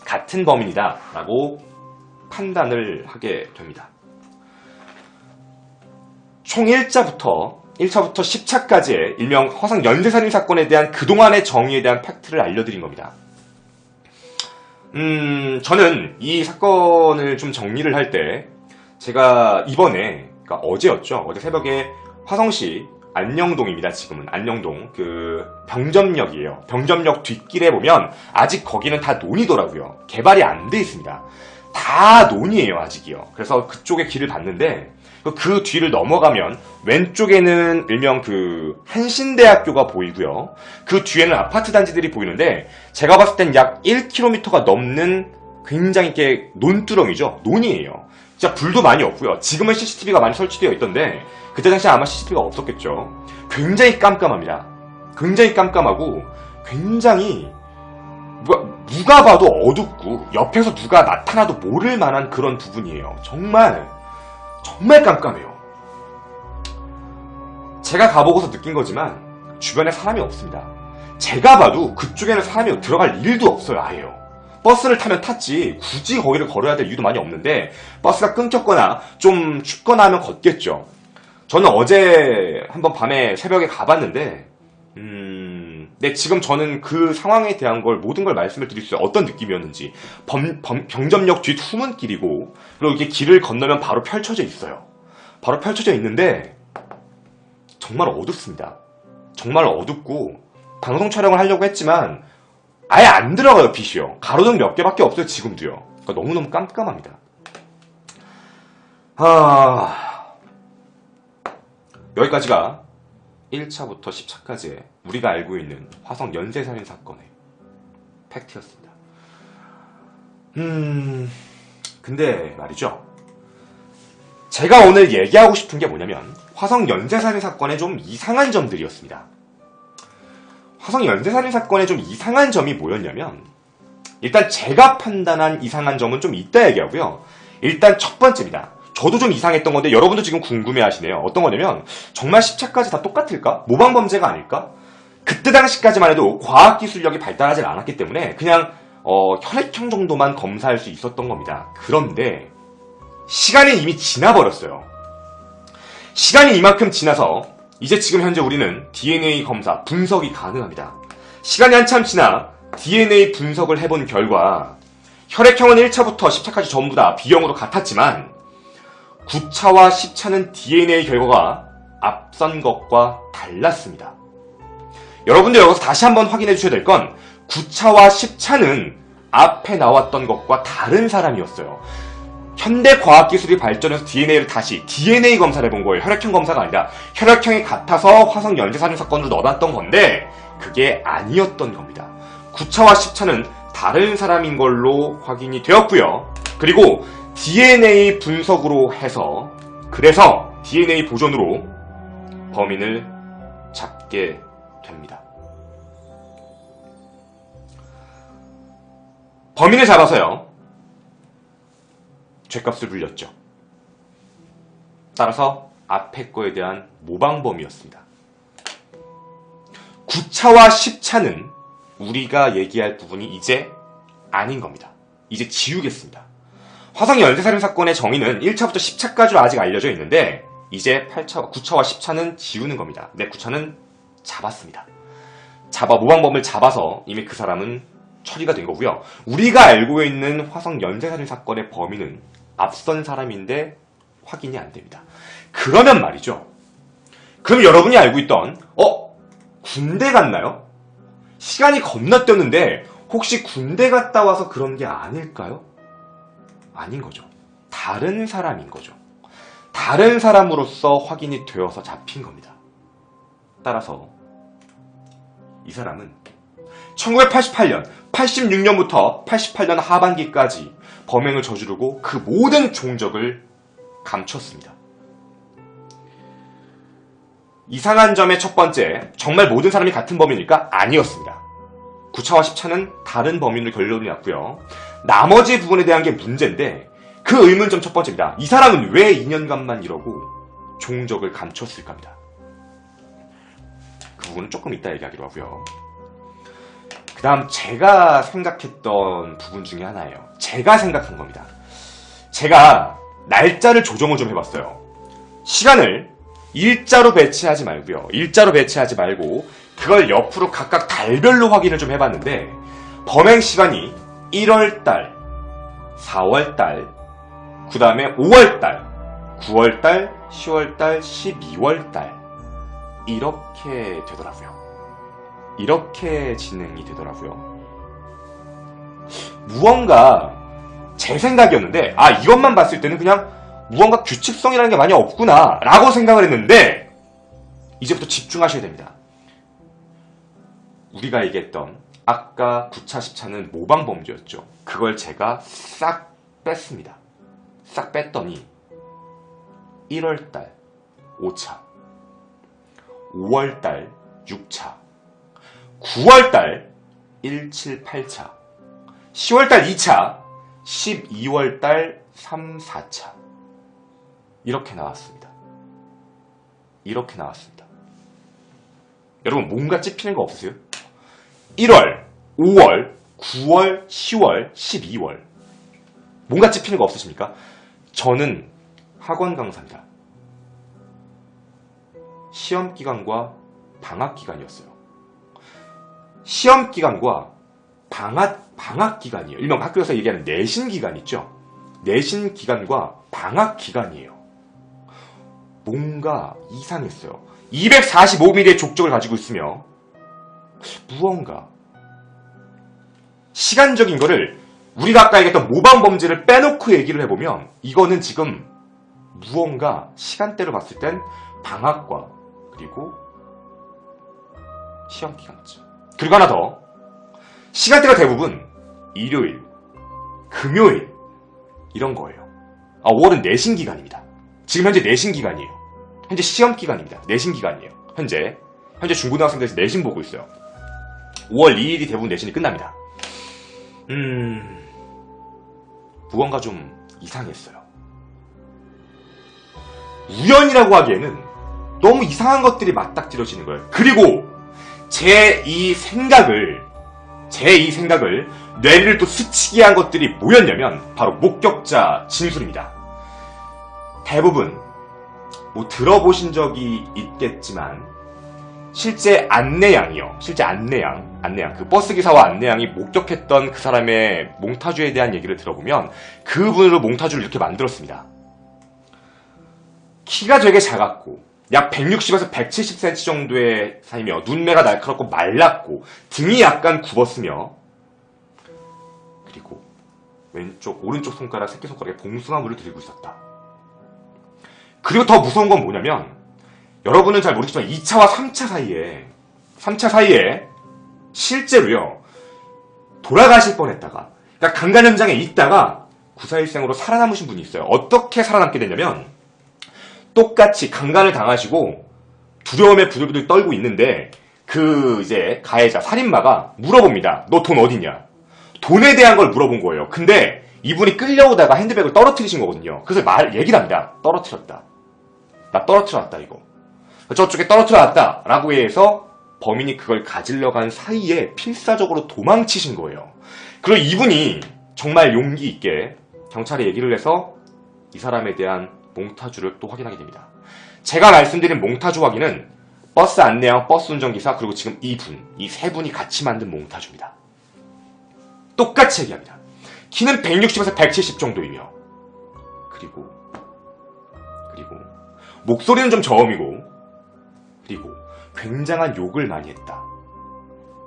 같은 범인이다 라고 판단을 하게 됩니다. 총 1차부터 10차까지의 일명 화성 연쇄살인 사건에 대한 그동안의 정의에 대한 팩트를 알려드린 겁니다. 저는 이 사건을 좀 정리를 할 때 제가 이번에, 그러니까 어제였죠. 어제 새벽에 화성시 안녕동입니다. 지금은 안녕동 그 병점역이에요. 병점역 뒷길에 보면 아직 거기는 다 논이더라고요. 개발이 안 돼 있습니다. 다 논이에요. 아직이요. 그래서 그쪽에 길을 봤는데 그 뒤를 넘어가면 왼쪽에는 일명 그 한신대학교가 보이고요. 그 뒤에는 아파트 단지들이 보이는데 제가 봤을 땐 약 1km가 넘는 굉장히 이렇게 논두렁이죠. 논이에요. 진짜 불도 많이 없고요. 지금은 CCTV가 많이 설치되어 있던데 그때 당시에 아마 CCTV가 없었겠죠. 굉장히 깜깜합니다. 굉장히 깜깜하고 굉장히 누가 봐도 어둡고 옆에서 누가 나타나도 모를 만한 그런 부분이에요. 정말 깜깜해요. 제가 가보고서 느낀 거지만 주변에 사람이 없습니다. 제가 봐도 그쪽에는 사람이 들어갈 일도 없어요. 아예요. 버스를 타면 탔지 굳이 거기를 걸어야 될 이유도 많이 없는데 버스가 끊겼거나 좀 춥거나 하면 걷겠죠. 저는 어제 한번 밤에 새벽에 가봤는데 네, 지금 저는 그 상황에 대한 걸 모든 걸 말씀을 드릴 수 있어요. 어떤 느낌이었는지. 병점역 뒷 후문길이고 그리고 이렇게 길을 건너면 바로 펼쳐져 있어요. 바로 펼쳐져 있는데 정말 어둡습니다. 정말 어둡고 방송 촬영을 하려고 했지만 아예 안 들어가요. 빛이요. 가로등 몇 개밖에 없어요. 지금도요. 그러니까 너무너무 깜깜합니다. 여기까지가 1차부터 10차까지의 우리가 알고 있는 화성 연쇄살인 사건의 팩트였습니다. 근데 말이죠. 제가 오늘 얘기하고 싶은 게 뭐냐면 화성 연쇄살인 사건의 좀 이상한 점들이었습니다. 화성 연쇄살인 사건의 좀 이상한 점이 뭐였냐면 일단 제가 판단한 이상한 점은 좀 이따 얘기하고요. 일단 첫 번째입니다. 저도 좀 이상했던 건데 여러분도 지금 궁금해하시네요. 어떤 거냐면 정말 10차까지 다 똑같을까? 모방범죄가 아닐까? 그때 당시까지만 해도 과학기술력이 발달하지 않았기 때문에 그냥 혈액형 정도만 검사할 수 있었던 겁니다. 그런데 시간이 이미 지나버렸어요. 시간이 이만큼 지나서 이제 지금 현재 우리는 DNA 검사, 분석이 가능합니다. 시간이 한참 지나 DNA 분석을 해본 결과 혈액형은 1차부터 10차까지 전부 다 B형으로 같았지만 9차와 10차는 DNA 결과가 앞선 것과 달랐습니다. 여러분들 여기서 다시 한번 확인해 주셔야 될 건 9차와 10차는 앞에 나왔던 것과 다른 사람이었어요. 현대 과학기술이 발전해서 DNA를 다시 DNA 검사를 해본 거예요. 혈액형 검사가 아니라 혈액형이 같아서 화성 연쇄살인 사건으로 넣어놨던 건데 그게 아니었던 겁니다. 9차와 10차는 다른 사람인 걸로 확인이 되었고요. 그리고 DNA 분석으로 해서 그래서 DNA 보존으로 범인을 잡게 됩니다. 범인을 잡아서요. 죗값을 물렸죠. 따라서 앞에 거에 대한 모방범이었습니다. 9차와 10차는 우리가 얘기할 부분이 이제 아닌 겁니다. 이제 지우겠습니다. 화성 연쇄살인 사건의 정의는 1차부터 10차까지로 아직 알려져 있는데 이제 9차와 10차는 지우는 겁니다. 네, 9차는 잡았습니다. 모방범을 잡아서 이미 그 사람은 처리가 된 거고요. 우리가 알고 있는 화성 연쇄살인 사건의 범인은 앞선 사람인데 확인이 안 됩니다. 그러면 말이죠. 그럼 여러분이 알고 있던 군대 갔나요? 시간이 겁나 뛰었는데 혹시 군대 갔다 와서 그런 게 아닐까요? 아닌 거죠. 다른 사람인 거죠. 다른 사람으로서 확인이 되어서 잡힌 겁니다. 따라서 이 사람은 1988년, 86년부터 88년 하반기까지 범행을 저지르고 그 모든 종적을 감췄습니다. 이상한 점의 첫 번째, 정말 모든 사람이 같은 범인일까? 아니었습니다. 9차와 10차는 다른 범인으로 결론이 났고요. 나머지 부분에 대한 게 문제인데 그 의문점 첫 번째입니다. 이 사람은 왜 2년간만 이러고 종적을 감췄을까입니다. 그 부분은 조금 이따 얘기하기로 하고요. 그 다음 제가 생각했던 부분 중에 하나예요. 제가 생각한 겁니다. 제가 날짜를 조정을 좀 해봤어요. 시간을 일자로 배치하지 말고 그걸 옆으로 각각 달별로 확인을 좀 해봤는데 범행 시간이 1월달, 4월달, 그 다음에 5월달, 9월달, 10월달, 12월달 이렇게 되더라고요. 이렇게 진행이 되더라고요. 무언가 제 생각이었는데 이것만 봤을 때는 그냥 무언가 규칙성이라는 게 많이 없구나 라고 생각을 했는데 이제부터 집중하셔야 됩니다. 우리가 얘기했던 아까 9차, 10차는 모방범죄였죠. 그걸 제가 싹 뺐습니다. 싹 뺐더니 1월달 5차, 5월달 6차, 9월달 17, 8차, 10월달 2차, 12월달 3, 4차 이렇게 나왔습니다. 이렇게 나왔습니다. 여러분 뭔가 찝히는 거 없으세요? 1월, 5월, 9월, 10월, 12월 뭔가 찝히는 거 없으십니까? 저는 학원 강사입니다. 시험 기간과 방학 기간이었어요. 시험 기간과 방학 기간이에요. 일명 학교에서 얘기하는 내신 기간 있죠? 내신 기간과 방학 기간이에요. 뭔가 이상했어요. 245mm의 족적을 가지고 있으며 무언가 시간적인 거를 우리가 아까 얘기했던 모방범죄를 빼놓고 얘기를 해보면 이거는 지금 무언가 시간대로 봤을 땐 방학과 그리고 시험 기간이죠. 그리고 하나 더 시간대가 대부분 일요일, 금요일 이런 거예요. 5월은 내신 기간입니다. 지금 현재 내신 기간이에요. 현재 시험 기간입니다. 내신 기간이에요. 현재 중고등학생들이 내신 보고 있어요. 5월 2일이 대부분 내신이 끝납니다. 무언가 좀 이상했어요. 우연이라고 하기에는 너무 이상한 것들이 맞닥뜨려지는 거예요. 그리고 제 이 생각을 뇌를 또 스치게 한 것들이 뭐였냐면 바로 목격자 진술입니다. 대부분 들어보신 적이 있겠지만 실제 안내양 그 버스기사와 안내양이 목격했던 그 사람의 몽타주에 대한 얘기를 들어보면 그분으로 몽타주를 이렇게 만들었습니다. 키가 되게 작았고 약 160에서 170cm 정도의 사이며 눈매가 날카롭고 말랐고 등이 약간 굽었으며 그리고 오른쪽 손가락, 새끼손가락에 봉숭아물을 들고 있었다. 그리고 더 무서운 건 뭐냐면, 여러분은 잘 모르겠지만 2차와 3차 사이에 실제로요, 돌아가실 뻔했다가, 그러니까 강간 현장에 있다가 구사일생으로 살아남으신 분이 있어요. 어떻게 살아남게 됐냐면, 똑같이 강간을 당하시고 두려움에 부들부들 떨고 있는데, 이제 가해자, 살인마가 물어봅니다. 너 돈 어디냐? 돈에 대한 걸 물어본 거예요. 근데 이분이 끌려오다가 핸드백을 떨어뜨리신 거거든요. 그래서 얘기를 합니다. 떨어뜨렸다. 나 떨어뜨렸다, 이거. 저쪽에 떨어뜨렸다. 라고 해서 범인이 그걸 가지러 간 사이에 필사적으로 도망치신 거예요. 그리고 이분이 정말 용기 있게 경찰에 얘기를 해서 이 사람에 대한 몽타주를 또 확인하게 됩니다. 제가 말씀드린 몽타주 확인은 버스 안내양, 버스 운전기사, 그리고 지금 이 세 분이 같이 만든 몽타주입니다. 똑같이 얘기합니다. 키는 160에서 170 정도이며, 그리고 목소리는 좀 저음이고, 그리고 굉장한 욕을 많이 했다.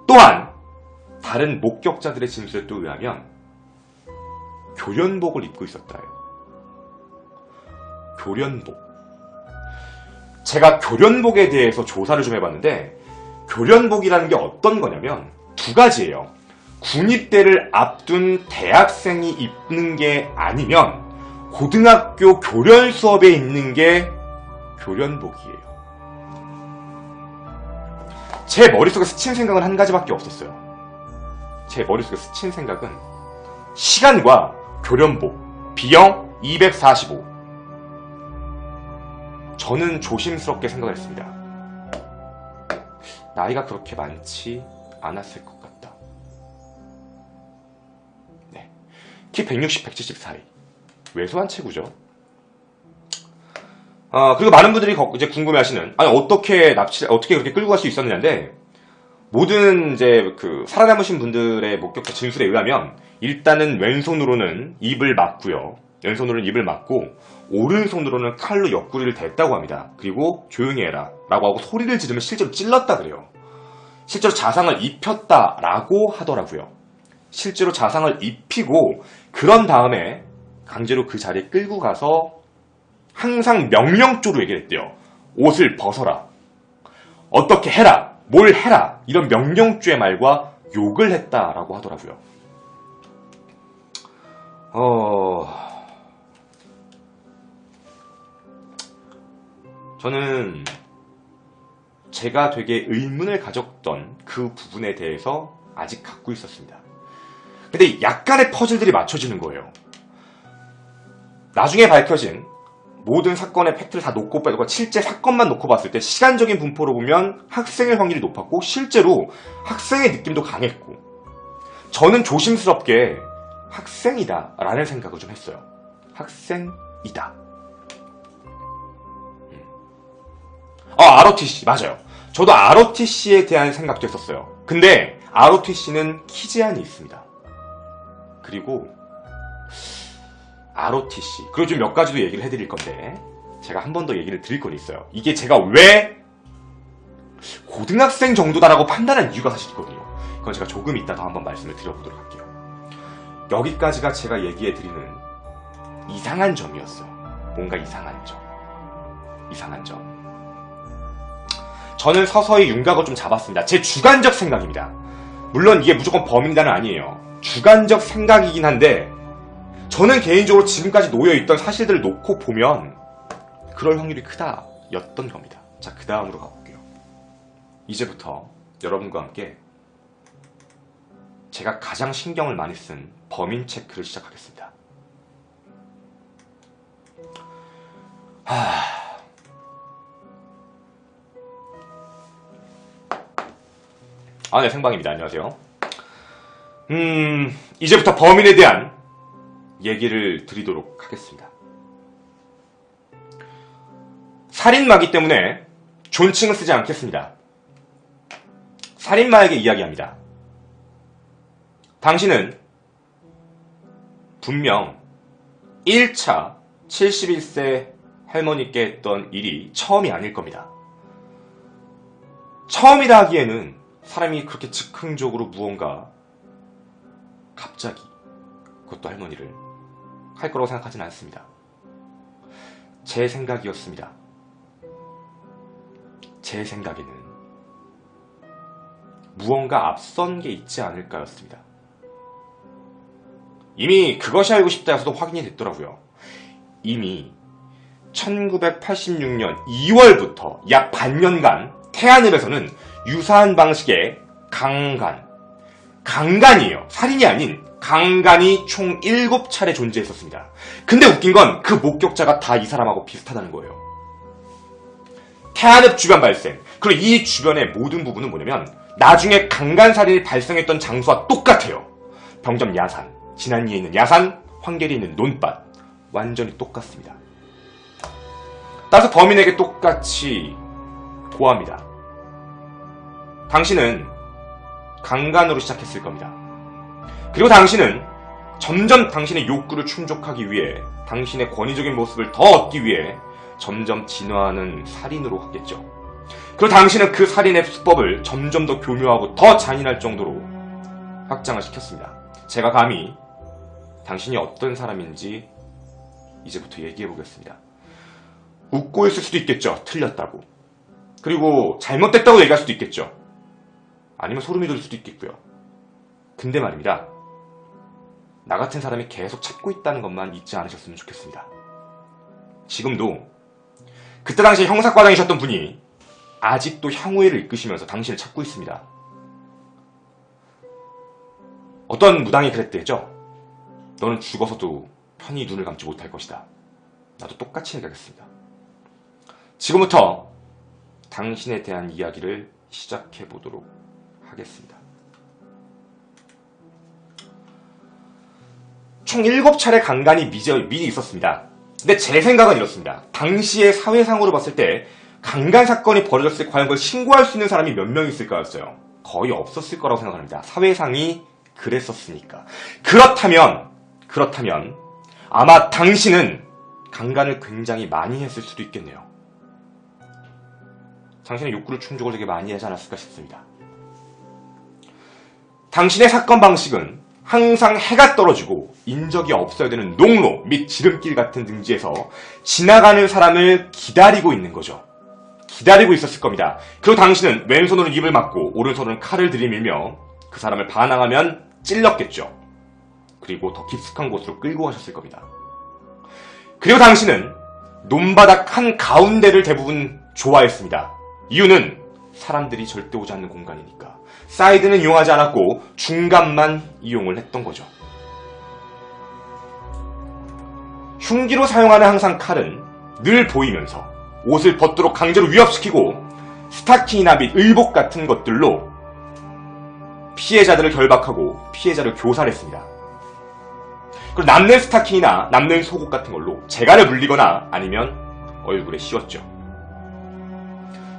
또한 다른 목격자들의 진술에 또 의하면 교련복을 입고 있었다요. 교련복. 제가 교련복에 대해서 조사를 좀 해봤는데, 교련복이라는 게 어떤 거냐면 두 가지예요. 군입대를 앞둔 대학생이 입는 게 아니면 고등학교 교련 수업에 입는 게 교련복이에요. 제 머릿속에 스친 생각은 한 가지밖에 없었어요. 제 머릿속에 스친 생각은 시간과 교련복, B형 245. 저는 조심스럽게 생각을 했습니다. 나이가 그렇게 많지 않았을 것 같다. 네. 키 160, 170 사이. 왜소한 체구죠. 그리고 많은 분들이 이제 궁금해하시는, 아니 어떻게 그렇게 끌고 갈 수 있었느냐인데, 모든 이제 살아남으신 분들의 목격자 진술에 의하면 일단은 왼손으로는 입을 막고요. 왼손으로는 입을 막고 오른손으로는 칼로 옆구리를 댔다고 합니다. 그리고 조용히 해라 라고 하고 소리를 지르면 실제로 찔렀다 그래요. 실제로 자상을 입혔다라고 하더라고요. 실제로 자상을 입히고 그런 다음에 강제로 그 자리에 끌고 가서 항상 명령조로 얘기를 했대요. 옷을 벗어라. 어떻게 해라. 뭘 해라. 이런 명령조의 말과 욕을 했다라고 하더라고요. 저는 제가 되게 의문을 가졌던 그 부분에 대해서 아직 갖고 있었습니다. 근데 약간의 퍼즐들이 맞춰지는 거예요. 나중에 밝혀진 모든 사건의 팩트를 다 놓고 빼고 실제 사건만 놓고 봤을 때 시간적인 분포로 보면 학생의 확률이 높았고 실제로 학생의 느낌도 강했고, 저는 조심스럽게 학생이다 라는 생각을 좀 했어요. 학생이다. ROTC 맞아요. 저도 ROTC에 대한 생각도 했었어요. 근데 ROTC는 키 제한이 있습니다. 그리고 ROTC 그리고 좀 몇 가지도 얘기를 해드릴 건데, 제가 한 번 더 얘기를 드릴 건 있어요. 이게 제가 왜 고등학생 정도다라고 판단한 이유가 사실 있거든요. 그건 제가 조금 이따 더 한번 말씀을 드려보도록 할게요. 여기까지가 제가 얘기해드리는 이상한 점이었어요. 뭔가 이상한 점. 저는 서서히 윤곽을 좀 잡았습니다. 제 주관적 생각입니다. 물론 이게 무조건 범인단은 아니에요. 주관적 생각이긴 한데, 저는 개인적으로 지금까지 놓여있던 사실들을 놓고 보면 그럴 확률이 크다였던 겁니다. 자, 그 다음으로 가볼게요. 이제부터 여러분과 함께 제가 가장 신경을 많이 쓴 범인 체크를 시작하겠습니다. 네, 생방입니다. 안녕하세요. 이제부터 범인에 대한 얘기를 드리도록 하겠습니다. 살인마이기 때문에 존칭을 쓰지 않겠습니다. 살인마에게 이야기합니다. 당신은 분명 1차 71세 할머니께 했던 일이 처음이 아닐 겁니다. 처음이라 하기에는 사람이 그렇게 즉흥적으로 무언가 갑자기 그것도 할머니를 할 거라고 생각하진 않습니다. 제 생각이었습니다. 제 생각에는 무언가 앞선 게 있지 않을까였습니다. 이미 그것이 알고 싶다에서도 확인이 됐더라고요. 이미 1986년 2월부터 약 반년간 태안읍에서는 유사한 방식의 강간이에요. 살인이 아닌 강간이 총 7차례 존재했었습니다. 근데 웃긴 건 그 목격자가 다 이 사람하고 비슷하다는 거예요. 태안읍 주변 발생, 그리고 이 주변의 모든 부분은 뭐냐면 나중에 강간살인이 발생했던 장소와 똑같아요. 병점 야산, 진안리에 있는 야산, 황계리에 있는 논밭, 완전히 똑같습니다. 따라서 범인에게 똑같이 고합니다. 당신은 강간으로 시작했을 겁니다. 그리고 당신은 점점 당신의 욕구를 충족하기 위해, 당신의 권위적인 모습을 더 얻기 위해 점점 진화하는 살인으로 하겠죠. 그리고 당신은 그 살인의 수법을 점점 더 교묘하고 더 잔인할 정도로 확장을 시켰습니다. 제가 감히 당신이 어떤 사람인지 이제부터 얘기해 보겠습니다. 웃고 있을 수도 있겠죠. 틀렸다고. 그리고 잘못됐다고 얘기할 수도 있겠죠. 아니면 소름이 돋을 수도 있겠고요. 근데 말입니다. 나 같은 사람이 계속 찾고 있다는 것만 잊지 않으셨으면 좋겠습니다. 지금도 그때 당시에 형사과장이셨던 분이 아직도 향후회를 이끄시면서 당신을 찾고 있습니다. 어떤 무당이 그랬대죠. 너는 죽어서도 편히 눈을 감지 못할 것이다. 나도 똑같이 얘기하겠습니다. 지금부터 당신에 대한 이야기를 시작해 보도록 하겠습니다. 총 7차례 강간이 미리 있었습니다. 근데 제 생각은 이렇습니다. 당시의 사회상으로 봤을 때 강간 사건이 벌어졌을 때 과연 그걸 신고할 수 있는 사람이 몇 명 있을까였어요. 거의 없었을 거라고 생각합니다. 사회상이 그랬었으니까. 그렇다면 아마 당신은 강간을 굉장히 많이 했을 수도 있겠네요. 당신의 욕구를 충족을 되게 많이 하지 않았을까 싶습니다. 당신의 사건 방식은 항상 해가 떨어지고 인적이 없어야 되는 농로 및 지름길 같은 등지에서 지나가는 사람을 기다리고 있는 거죠. 기다리고 있었을 겁니다. 그리고 당신은 왼손으로 입을 막고 오른손으로 칼을 들이밀며 그 사람을 반항하면 찔렀겠죠. 그리고 더 깊숙한 곳으로 끌고 가셨을 겁니다. 그리고 당신은 논바닥 한 가운데를 대부분 좋아했습니다. 이유는 사람들이 절대 오지 않는 공간이니까. 사이드는 이용하지 않았고 중간만 이용을 했던 거죠. 흉기로 사용하는 항상 칼은 늘 보이면서 옷을 벗도록 강제로 위협시키고 스타킹이나 및 의복 같은 것들로 피해자들을 결박하고 피해자를 교살했습니다. 그리고 남는 스타킹이나 남는 속옷 같은 걸로 재갈을 물리거나 아니면 얼굴에 씌웠죠.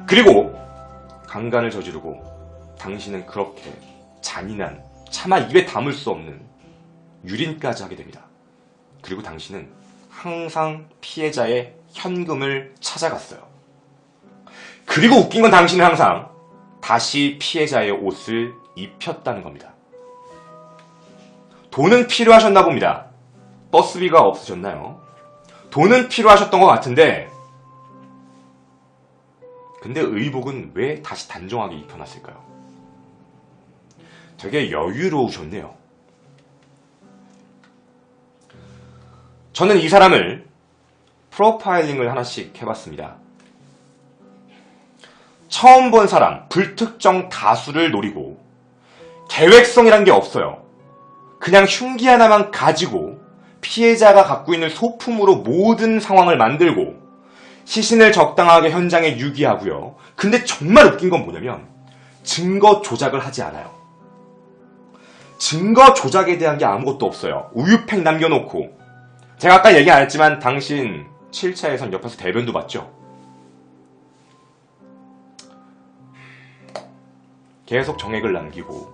그리고 강간을 저지르고 당신은 그렇게 잔인한, 차마 입에 담을 수 없는 유린까지 하게 됩니다. 그리고 당신은 항상 피해자의 현금을 찾아갔어요. 그리고 웃긴 건 당신은 항상 다시 피해자의 옷을 입혔다는 겁니다. 돈은 필요하셨나 봅니다. 버스비가 없으셨나요? 돈은 필요하셨던 것 같은데 근데 의복은 왜 다시 단정하게 입혀놨을까요? 되게 여유로우셨네요. 저는 이 사람을 프로파일링을 하나씩 해봤습니다. 처음 본 사람, 불특정 다수를 노리고 계획성이란 게 없어요. 그냥 흉기 하나만 가지고 피해자가 갖고 있는 소품으로 모든 상황을 만들고 시신을 적당하게 현장에 유기하고요. 근데 정말 웃긴 건 뭐냐면 증거 조작을 하지 않아요. 증거 조작에 대한 게 아무것도 없어요. 우유팩 남겨놓고 제가 아까 얘기 안 했지만 당신 7차에선 옆에서 대변도 봤죠? 계속 정액을 남기고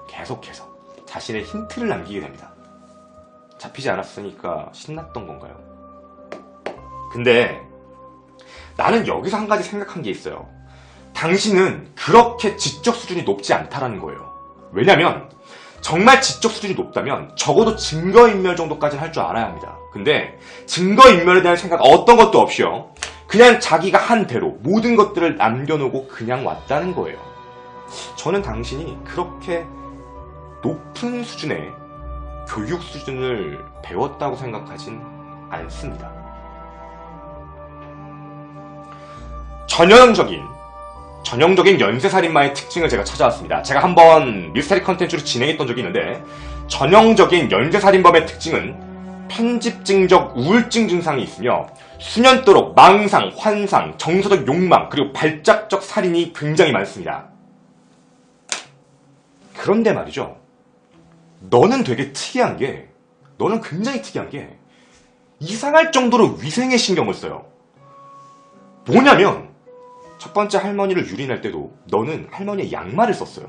계속해서 자신의 힌트를 남기게 됩니다. 잡히지 않았으니까 신났던 건가요? 근데 나는 여기서 한 가지 생각한 게 있어요. 당신은 그렇게 지적 수준이 높지 않다라는 거예요. 왜냐면 정말 지적 수준이 높다면 적어도 증거인멸 정도까지는 할 줄 알아야 합니다. 근데 증거인멸에 대한 생각 어떤 것도 없이요. 그냥 자기가 한 대로 모든 것들을 남겨놓고 그냥 왔다는 거예요. 저는 당신이 그렇게 높은 수준의 교육 수준을 배웠다고 생각하진 않습니다. 전형적인 연쇄살인마의 특징을 제가 찾아왔습니다. 제가 한번 미스터리 컨텐츠로 진행했던 적이 있는데 전형적인 연쇄살인범의 특징은 편집증적 우울증 증상이 있으며 수년도록 망상, 환상, 정서적 욕망, 그리고 발작적 살인이 굉장히 많습니다. 그런데 말이죠. 너는 굉장히 특이한 게 이상할 정도로 위생에 신경을 써요. 뭐냐면 첫 번째 할머니를 유린할 때도 너는 할머니의 양말을 썼어요.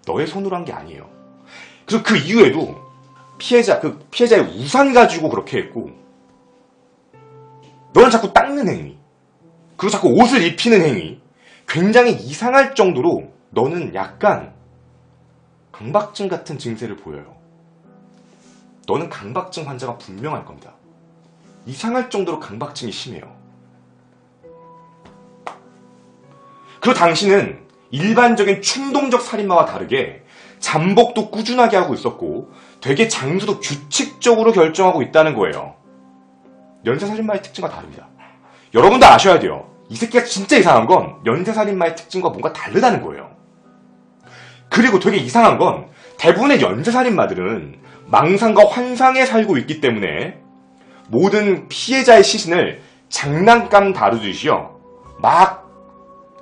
너의 손으로 한 게 아니에요. 그래서 그 이후에도 피해자의 우산 가지고 그렇게 했고, 너는 자꾸 닦는 행위, 그리고 자꾸 옷을 입히는 행위, 굉장히 이상할 정도로 너는 약간 강박증 같은 증세를 보여요. 너는 강박증 환자가 분명할 겁니다. 이상할 정도로 강박증이 심해요. 그리고 당신은 일반적인 충동적 살인마와 다르게 잠복도 꾸준하게 하고 있었고 되게 장소도 규칙적으로 결정하고 있다는 거예요. 연쇄살인마의 특징과 다릅니다. 여러분도 아셔야 돼요. 이 새끼가 진짜 이상한 건 연쇄살인마의 특징과 뭔가 다르다는 거예요. 그리고 되게 이상한 건 대부분의 연쇄살인마들은 망상과 환상에 살고 있기 때문에 모든 피해자의 시신을 장난감 다루듯이요. 막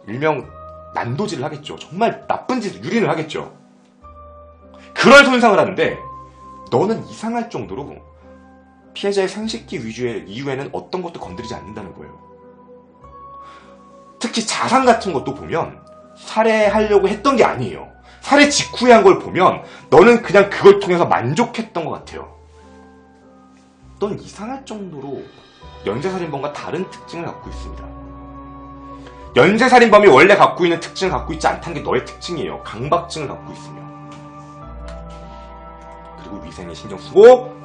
일명 난도질을 하겠죠. 정말 나쁜 짓을 유린을 하겠죠. 그런 손상을 하는데 너는 이상할 정도로 피해자의 생식기 위주의 이후에는 어떤 것도 건드리지 않는다는 거예요. 특히 자상 같은 것도 보면 살해하려고 했던 게 아니에요. 살해 직후에 한 걸 보면 너는 그냥 그걸 통해서 만족했던 것 같아요. 넌 이상할 정도로 연쇄살인범과 다른 특징을 갖고 있습니다. 연쇄살인범이 원래 갖고 있는 특징을 갖고 있지 않다는 게 너의 특징이에요. 강박증을 갖고 있으며. 그리고 위생에 신경 쓰고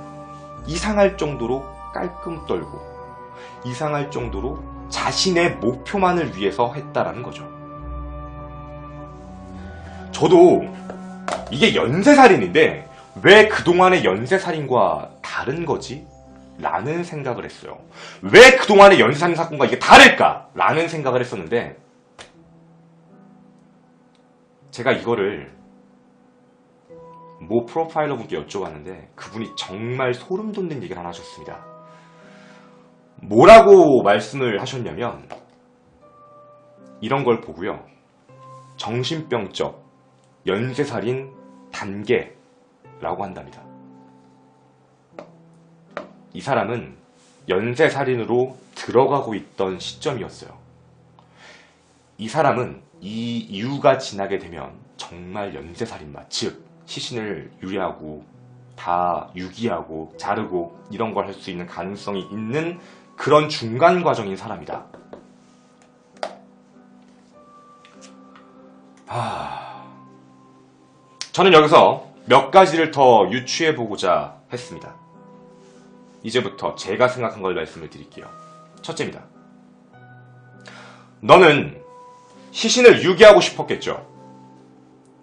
이상할 정도로 깔끔 떨고 이상할 정도로 자신의 목표만을 위해서 했다라는 거죠. 저도 이게 연쇄살인인데 왜 그동안의 연쇄살인과 다른 거지? 라는 생각을 했어요. 왜 그동안의 연쇄살인 사건과 이게 다를까? 라는 생각을 했었는데 제가 이거를 모 프로파일러 분께 여쭤봤는데 그분이 정말 소름 돋는 얘기를 하나 하셨습니다. 뭐라고 말씀을 하셨냐면 이런 걸 보고요. 정신병적 연쇄살인 단계라고 한답니다. 이 사람은 연쇄살인으로 들어가고 있던 시점이었어요. 이 사람은 이 이유가 지나게 되면 정말 연쇄살인마, 즉 시신을 유리하고 다 유기하고 자르고 이런 걸 할 수 있는 가능성이 있는 그런 중간 과정인 사람이다. 저는 여기서 몇 가지를 더 유추해보고자 했습니다. 이제부터 제가 생각한 걸 말씀을 드릴게요. 첫째입니다. 너는 시신을 유기하고 싶었겠죠.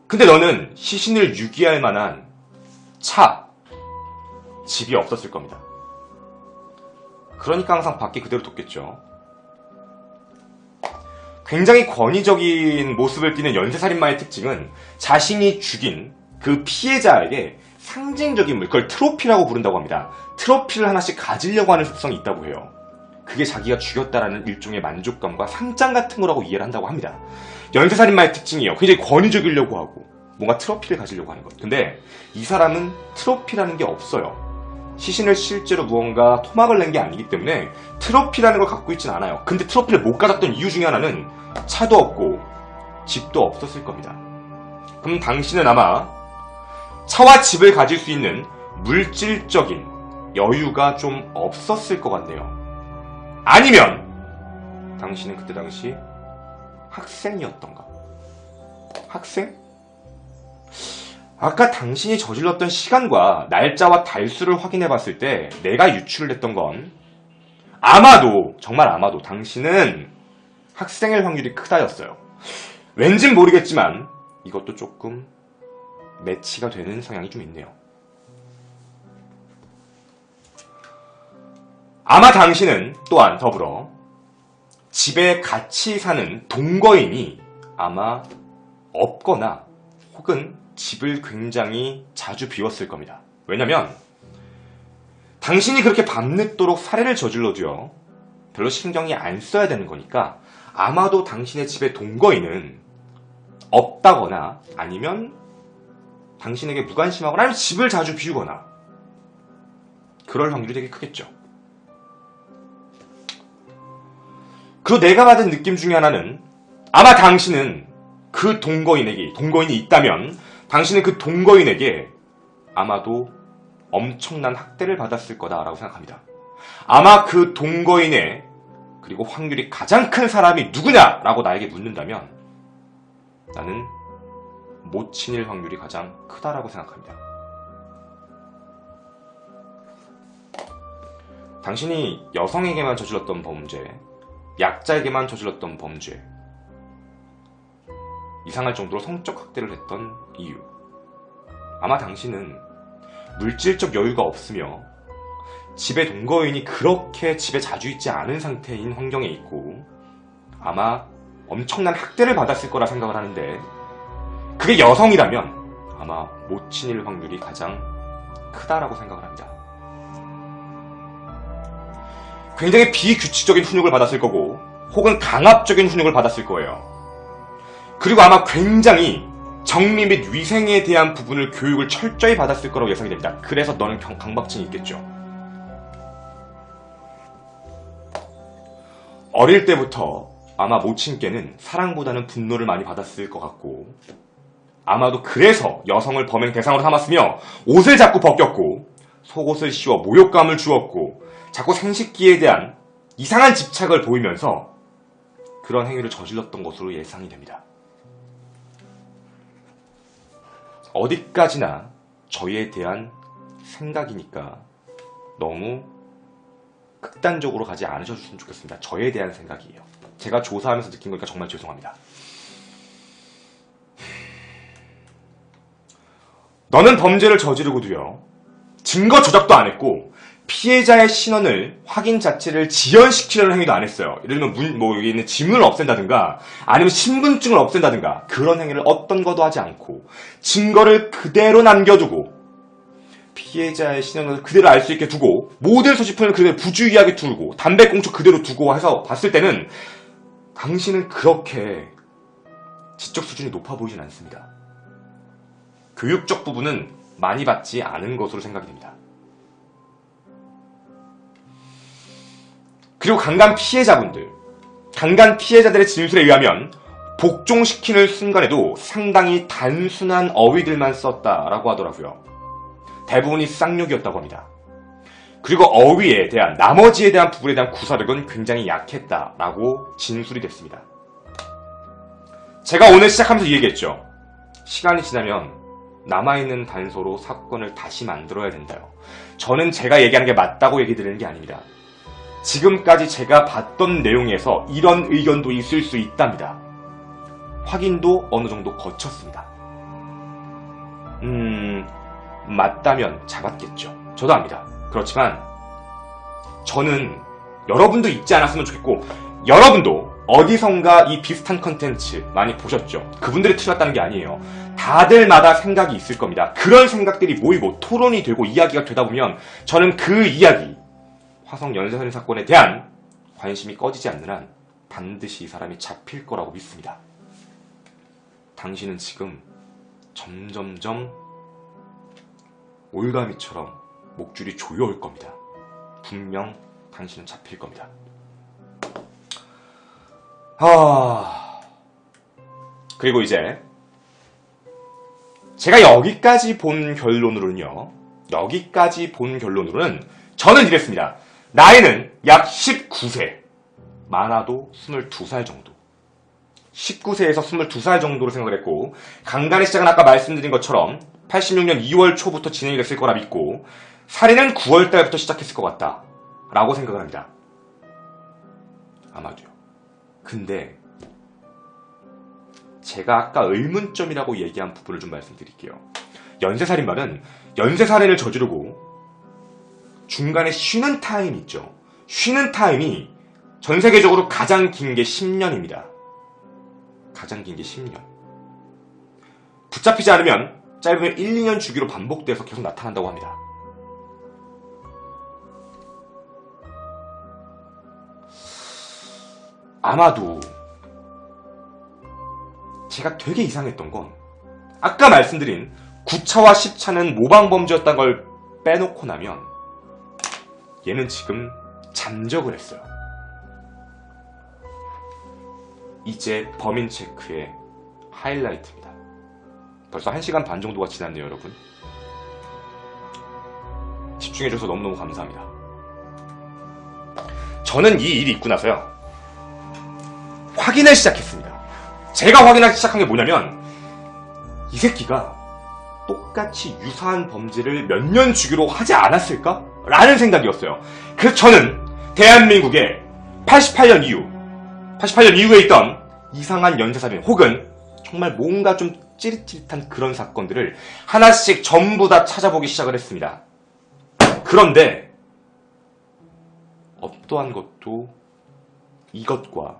근데 너는 시신을 유기할 만한 차, 집이 없었을 겁니다. 그러니까 항상 밖에 그대로 뒀겠죠. 굉장히 권위적인 모습을 띠는 연쇄살인마의 특징은 자신이 죽인 그 피해자에게 상징적인 물, 그걸 트로피라고 부른다고 합니다. 트로피를 하나씩 가지려고 하는 습성이 있다고 해요. 그게 자기가 죽였다라는 일종의 만족감과 상장 같은 거라고 이해를 한다고 합니다. 연쇄살인마의 특징이에요. 굉장히 권위적이려고 하고 뭔가 트로피를 가지려고 하는 것. 근데 이 사람은 트로피라는 게 없어요. 시신을 실제로 무언가 토막을 낸 게 아니기 때문에 트로피라는 걸 갖고 있진 않아요. 근데 트로피를 못 가졌던 이유 중에 하나는 차도 없고 집도 없었을 겁니다. 그럼 당신은 아마 차와 집을 가질 수 있는 물질적인 여유가 좀 없었을 것 같네요. 아니면 당신은 그때 당시 학생이었던가? 학생? 아까 당신이 저질렀던 시간과 날짜와 달수를 확인해 봤을 때 내가 유출을 했던 건 아마도, 정말 아마도 당신은 학생일 확률이 크다였어요. 왠진 모르겠지만 이것도 조금 매치가 되는 성향이 좀 있네요. 아마 당신은 또한 더불어 집에 같이 사는 동거인이 아마 없거나 혹은 집을 굉장히 자주 비웠을 겁니다. 왜냐면 당신이 그렇게 밤늦도록 살해를 저질러도요, 별로 신경이 안 써야 되는 거니까 아마도 당신의 집에 동거인은 없다거나 아니면 당신에게 무관심하거나 아니면 집을 자주 비우거나 그럴 확률이 되게 크겠죠. 그리고 내가 받은 느낌 중에 하나는 아마 당신은 그 동거인이 있다면 당신은 그 동거인에게 아마도 엄청난 학대를 받았을 거다라고 생각합니다. 아마 그 동거인의 그리고 확률이 가장 큰 사람이 누구냐라고 나에게 묻는다면 나는 모친일 확률이 가장 크다라고 생각합니다. 당신이 여성에게만 저질렀던 범죄, 약자에게만 저질렀던 범죄, 이상할 정도로 성적 학대를 했던 이유, 아마 당신은 물질적 여유가 없으며 집에 동거인이 그렇게 집에 자주 있지 않은 상태인 환경에 있고 아마 엄청난 학대를 받았을 거라 생각을 하는데, 그게 여성이라면 아마 모친일 확률이 가장 크다라고 생각을 합니다. 굉장히 비규칙적인 훈육을 받았을 거고 혹은 강압적인 훈육을 받았을 거예요. 그리고 아마 굉장히 정리 및 위생에 대한 부분을 교육을 철저히 받았을 거라고 예상이 됩니다. 그래서 너는 강박증이 있겠죠. 어릴 때부터 아마 모친께는 사랑보다는 분노를 많이 받았을 것 같고 아마도 그래서 여성을 범행 대상으로 삼았으며 옷을 자꾸 벗겼고 속옷을 씌워 모욕감을 주었고 자꾸 생식기에 대한 이상한 집착을 보이면서 그런 행위를 저질렀던 것으로 예상이 됩니다. 어디까지나 저희에 대한 생각이니까 너무 극단적으로 가지 않으셨으면 좋겠습니다. 저에 대한 생각이에요. 제가 조사하면서 느낀 거니까 정말 죄송합니다. 너는 범죄를 저지르고도요, 증거 조작도 안 했고 피해자의 신원을 확인 자체를 지연시키려는 행위도 안 했어요. 예를 들면 여기 있는 지문을 없앤다든가 아니면 신분증을 없앤다든가 그런 행위를 어떤 것도 하지 않고 증거를 그대로 남겨두고 피해자의 신원을 그대로 알 수 있게 두고 모든 소지품을 그대로 부주의하게 두고 담배꽁초 그대로 두고 해서 봤을 때는 당신은 그렇게 지적 수준이 높아 보이진 않습니다. 교육적 부분은 많이 받지 않은 것으로 생각이 됩니다. 그리고 강간 피해자들의 진술에 의하면 복종시키는 순간에도 상당히 단순한 어휘들만 썼다라고 하더라고요. 대부분이 쌍욕이었다고 합니다. 그리고 어휘에 대한, 나머지에 대한 부분에 대한 구사력은 굉장히 약했다라고 진술이 됐습니다. 제가 오늘 시작하면서 이 얘기했죠. 시간이 지나면 남아있는 단서로 사건을 다시 만들어야 된다요. 저는 제가 얘기하는 게 맞다고 얘기 드리는 게 아닙니다. 지금까지 제가 봤던 내용에서 이런 의견도 있을 수 있답니다. 확인도 어느 정도 거쳤습니다. 맞다면 잡았겠죠. 저도 압니다. 그렇지만 저는 여러분도 잊지 않았으면 좋겠고, 여러분도 어디선가 이 비슷한 컨텐츠 많이 보셨죠? 그분들이 틀렸다는 게 아니에요. 다들마다 생각이 있을 겁니다. 그런 생각들이 모이고 토론이 되고 이야기가 되다 보면 저는 그 이야기, 화성 연쇄살인 사건에 대한 관심이 꺼지지 않는 한 반드시 이 사람이 잡힐 거라고 믿습니다. 당신은 지금 점점점 올가미처럼 목줄이 조여올 겁니다. 분명 당신은 잡힐 겁니다. 그리고 이제 제가 여기까지 본 결론으로는 저는 이랬습니다. 나이는 약 19세, 많아도 22살 정도. 19세에서 22살 정도로 생각을 했고, 강간의 시작은 아까 말씀드린 것처럼 86년 2월 초부터 진행이 됐을 거라 믿고 살인은 9월 달부터 시작했을 것 같다 라고 생각을 합니다. 아마도요. 근데 제가 아까 의문점이라고 얘기한 부분을 좀 말씀드릴게요. 연쇄살인마는 연쇄살인을 저지르고 중간에 쉬는 타임이 있죠. 쉬는 타임이 전 세계적으로 가장 긴 게 10년입니다. 가장 긴 게 10년. 붙잡히지 않으면 짧으면 1, 2년 주기로 반복돼서 계속 나타난다고 합니다. 아마도 제가 되게 이상했던 건 아까 말씀드린 9차와 10차는 모방범죄였다는 걸 빼놓고 나면 얘는 지금 잠적을 했어요. 이제 범인 체크의 하이라이트입니다. 벌써 1시간 반 정도가 지났네요, 여러분. 집중해줘서 너무너무 감사합니다. 저는 이 일이 있고 나서요, 확인을 시작했습니다. 제가 확인하기 시작한 게 뭐냐면, 이 새끼가 똑같이 유사한 범죄를 몇 년 주기로 하지 않았을까? 라는 생각이었어요. 그래서 저는 대한민국의 88년 이후에 있던 이상한 연쇄살인 혹은 정말 뭔가 좀 찌릿찌릿한 그런 사건들을 하나씩 전부 다 찾아보기 시작을 했습니다. 그런데 어떠한 것도 이것과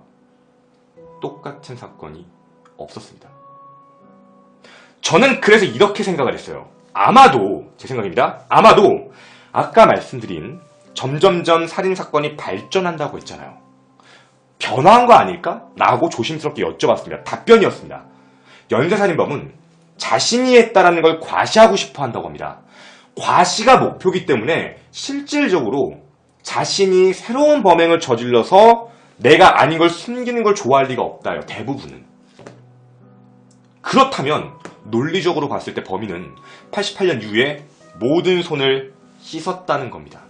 똑같은 사건이 없었습니다. 저는 그래서 이렇게 생각을 했어요. 아마도, 제 생각입니다. 아마도 아까 말씀드린 점점점 살인사건이 발전한다고 했잖아요. 변화한 거 아닐까? 라고 조심스럽게 여쭤봤습니다. 답변이었습니다. 연쇄살인범은 자신이 했다라는 걸 과시하고 싶어 한다고 합니다. 과시가 목표이기 때문에 실질적으로 자신이 새로운 범행을 저질러서 내가 아닌 걸 숨기는 걸 좋아할 리가 없다요. 대부분은. 그렇다면 논리적으로 봤을 때 범인은 88년 이후에 모든 손을 씻었다는 겁니다.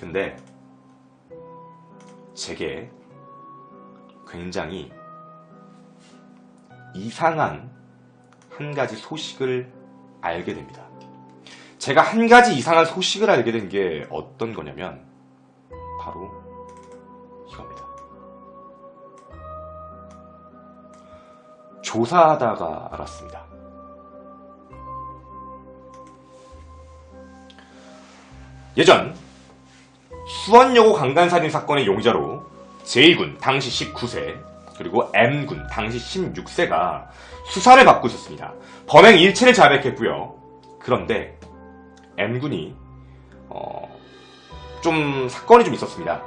근데 제게 굉장히 이상한 한 가지 소식을 알게 됩니다. 제가 한 가지 이상한 소식을 알게 된 게 어떤 거냐면 바로 이겁니다. 조사하다가 알았습니다. 예전 수원여고 강간살인 사건의 용의자로 J군 당시 19세 그리고 M군 당시 16세가 수사를 받고 있었습니다. 범행 일체를 자백했고요. 그런데 M군이 좀 사건이 좀 있었습니다.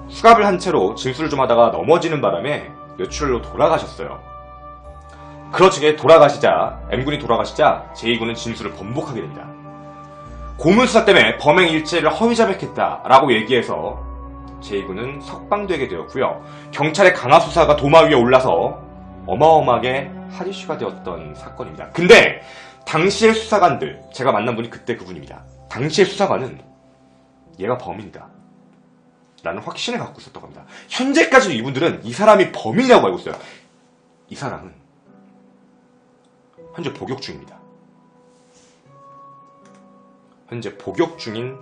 수갑을 한 채로 진술을 좀 하다가 넘어지는 바람에 뇌출혈로 돌아가셨어요. 그렇게 돌아가시자 M군이 돌아가시자 J군은 진술을 번복하게 됩니다. 고문수사 때문에 범행 일체를 허위 자백했다라고 얘기해서 J군은 석방되게 되었고요. 경찰의 강화 수사가 도마 위에 올라서 어마어마하게 핫 이슈가 되었던 사건입니다. 근데 당시의 수사관들, 제가 만난 분이 그때 그분입니다. 당시의 수사관은 얘가 범인이다 라는 확신을 갖고 있었다고 합니다. 현재까지도 이분들은 이 사람이 범인이라고 알고 있어요. 이 사람은 현재 복역 중입니다. 현재 복역 중인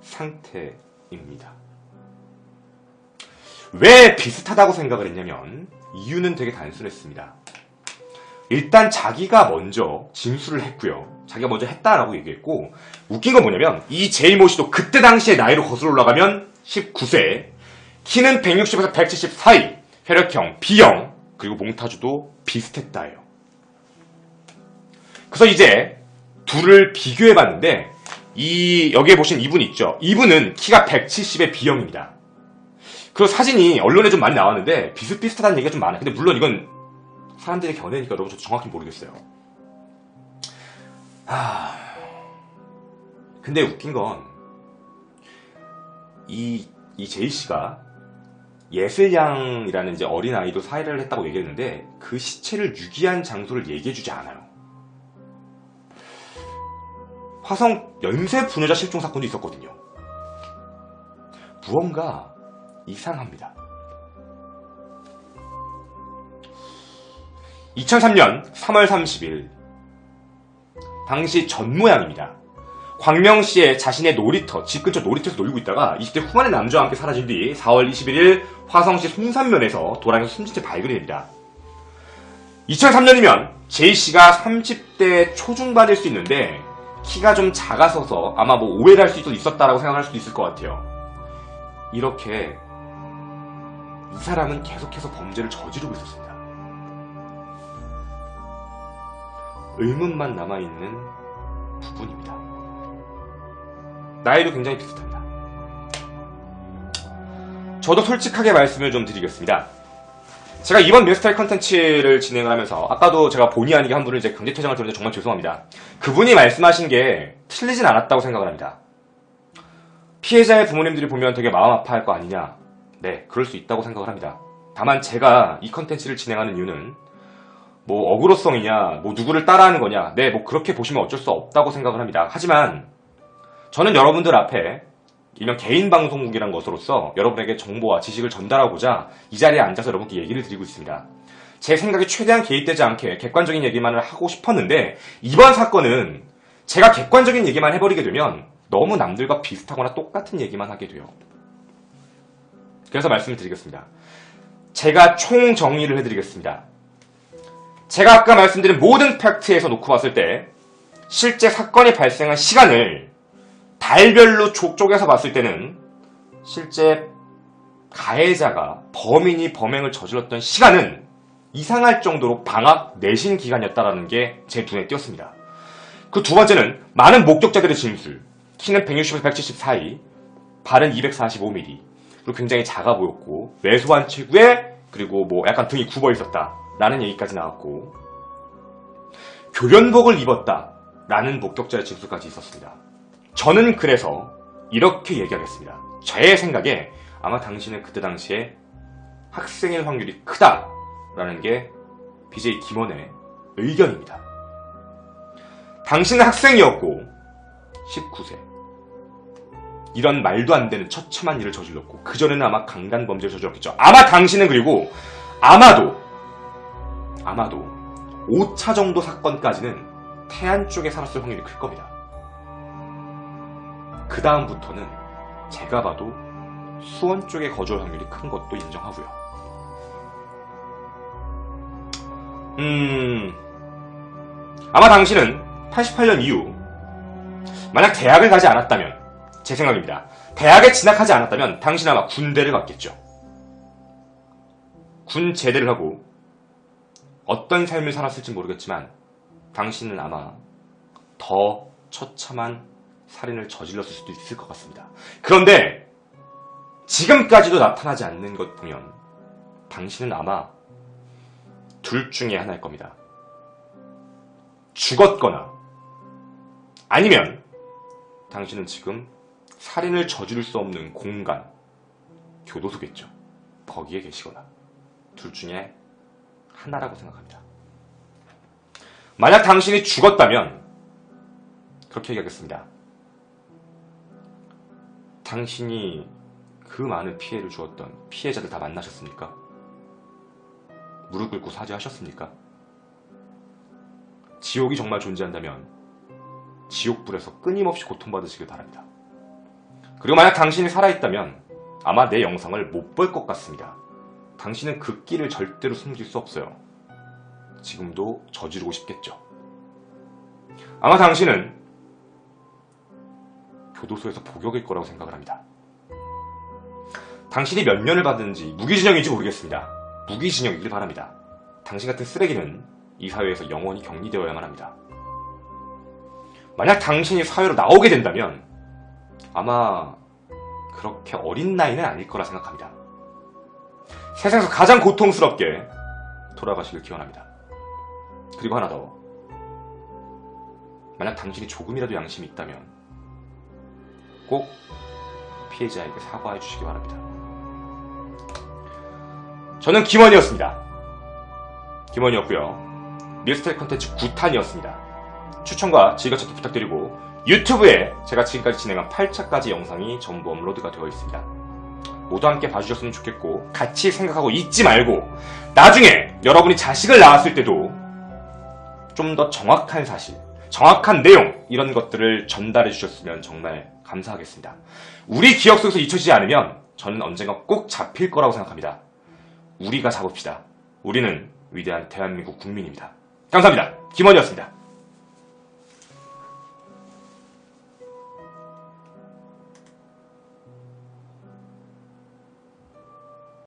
상태입니다. 왜 비슷하다고 생각을 했냐면 이유는 되게 단순했습니다. 일단 자기가 먼저 진술을 했고요. 자기가 먼저 했다라고 얘기했고, 웃긴 건 뭐냐면 이 제이모 씨도 그때 당시의 나이로 거슬러 올라가면 19세, 키는 160에서 170 사이, 혈액형 B형, 그리고 몽타주도 비슷했다예요. 그래서 이제 둘을 비교해봤는데 여기에 보신 이분 있죠? 이분은 키가 170의 B형입니다. 그리고 사진이 언론에 좀 많이 나왔는데 비슷비슷하다는 얘기가 좀 많아요. 근데 물론 이건 사람들의 견해니까 여러분 저도 정확히 모르겠어요. 근데 웃긴 건 이 제이씨가 예슬양이라는 이제 어린아이도 살해를 했다고 얘기했는데 그 시체를 유기한 장소를 얘기해주지 않아요. 화성 연쇄 부녀자 실종 사건도 있었거든요. 무언가 이상합니다. 2003년 3월 30일 당시 전 모양입니다. 광명시의 자신의 놀이터, 집 근처 놀이터에서 놀고 있다가 20대 후반의 남자와 함께 사라진 뒤 4월 21일 화성시 송산면에서 돌아가면서 숨진 채 발견이 됩니다. 2003년이면 J씨가 30대 초중반일 수 있는데 키가 좀 작아서서 아마 뭐 오해를 할 수도 있었다라고 생각할 수도 있을 것 같아요. 이렇게 이 사람은 계속해서 범죄를 저지르고 있었습니다. 의문만 남아있는 부분입니다. 나이도 굉장히 비슷합니다. 저도 솔직하게 말씀을 좀 드리겠습니다. 제가 이번 미스터리 컨텐츠를 진행을 하면서 아까도 제가 본의 아니게 한 분을 이제 강제 퇴장을 들었는데 정말 죄송합니다. 그분이 말씀하신 게 틀리진 않았다고 생각을 합니다. 피해자의 부모님들이 보면 되게 마음 아파할 거 아니냐. 네, 그럴 수 있다고 생각을 합니다. 다만 제가 이 컨텐츠를 진행하는 이유는 뭐 어그로성이냐, 뭐 누구를 따라하는 거냐, 네, 뭐 그렇게 보시면 어쩔 수 없다고 생각을 합니다. 하지만 저는 여러분들 앞에 일명 개인 방송국이란 것으로서 여러분에게 정보와 지식을 전달하고자 이 자리에 앉아서 여러분께 얘기를 드리고 있습니다. 제 생각에 최대한 개입되지 않게 객관적인 얘기만을 하고 싶었는데 이번 사건은 제가 객관적인 얘기만 해버리게 되면 너무 남들과 비슷하거나 똑같은 얘기만 하게 돼요. 그래서 말씀을 드리겠습니다. 제가 총정리를 해드리겠습니다. 제가 아까 말씀드린 모든 팩트에서 놓고 봤을 때 실제 사건이 발생한 시간을 달별로 쪼개서 봤을 때는 실제 가해자가 범인이 범행을 저질렀던 시간은 이상할 정도로 방학 내신 기간이었다는 게 제 눈에 띄었습니다. 그 두 번째는 많은 목격자들의 진술, 키는 160에서 170 사이, 발은 245mm, 그리고 굉장히 작아 보였고 왜소한 체구에 그리고 뭐 약간 등이 굽어 있었다라는 얘기까지 나왔고 교련복을 입었다라는 목격자의 진술까지 있었습니다. 저는 그래서 이렇게 얘기하겠습니다. 제 생각에 아마 당신은 그때 당시에 학생일 확률이 크다라는 게 BJ 김원의 의견입니다. 당신은 학생이었고 19세. 이런 말도 안 되는 처참한 일을 저질렀고 그전에는 아마 강간 범죄를 저질렀겠죠. 아마 당신은 그리고 아마도 5차 정도 사건까지는 태안 쪽에 살았을 확률이 클 겁니다. 그 다음부터는 제가 봐도 수원 쪽에 거주할 확률이 큰 것도 인정하고요. 아마 당신은 88년 이후 만약 대학을 가지 않았다면 제 생각입니다. 대학에 진학하지 않았다면 당신은 아마 군대를 갔겠죠. 군 제대를 하고 어떤 삶을 살았을지 모르겠지만 당신은 아마 더 처참한 살인을 저질렀을 수도 있을 것 같습니다. 그런데 지금까지도 나타나지 않는 것 보면 당신은 아마 둘 중에 하나일 겁니다. 죽었거나 아니면 당신은 지금 살인을 저지를 수 없는 공간, 교도소겠죠. 거기에 계시거나 둘 중에 하나라고 생각합니다. 만약 당신이 죽었다면 그렇게 얘기하겠습니다. 당신이 그 많은 피해를 주었던 피해자들 다 만나셨습니까? 무릎 꿇고 사죄하셨습니까? 지옥이 정말 존재한다면 지옥불에서 끊임없이 고통받으시길 바랍니다. 그리고 만약 당신이 살아있다면 아마 내 영상을 못 볼 것 같습니다. 당신은 그 끼를 절대로 숨길 수 없어요. 지금도 저지르고 싶겠죠. 아마 당신은 교도소에서 복역일 거라고 생각을 합니다. 당신이 몇 년을 받은지 무기징역인지 모르겠습니다. 무기징역이길 바랍니다. 당신 같은 쓰레기는 이 사회에서 영원히 격리되어야만 합니다. 만약 당신이 사회로 나오게 된다면 아마 그렇게 어린 나이는 아닐 거라 생각합니다. 세상에서 가장 고통스럽게 돌아가시길 기원합니다. 그리고 하나 더. 만약 당신이 조금이라도 양심이 있다면 꼭 피해자에게 사과해 주시기 바랍니다. 저는 김원이었습니다. 김원이었고요. 미스터리 컨텐츠 9탄이었습니다. 추천과 즐겨찾기 부탁드리고 유튜브에 제가 지금까지 진행한 8차까지 영상이 전부 업로드가 되어 있습니다. 모두 함께 봐주셨으면 좋겠고, 같이 생각하고 잊지 말고 나중에 여러분이 자식을 낳았을 때도 좀 더 정확한 사실, 정확한 내용, 이런 것들을 전달해 주셨으면 정말 감사하겠습니다. 우리 기억 속에서 잊혀지지 않으면 저는 언젠가 꼭 잡힐 거라고 생각합니다. 우리가 잡읍시다. 우리는 위대한 대한민국 국민입니다. 감사합니다. 김원희였습니다.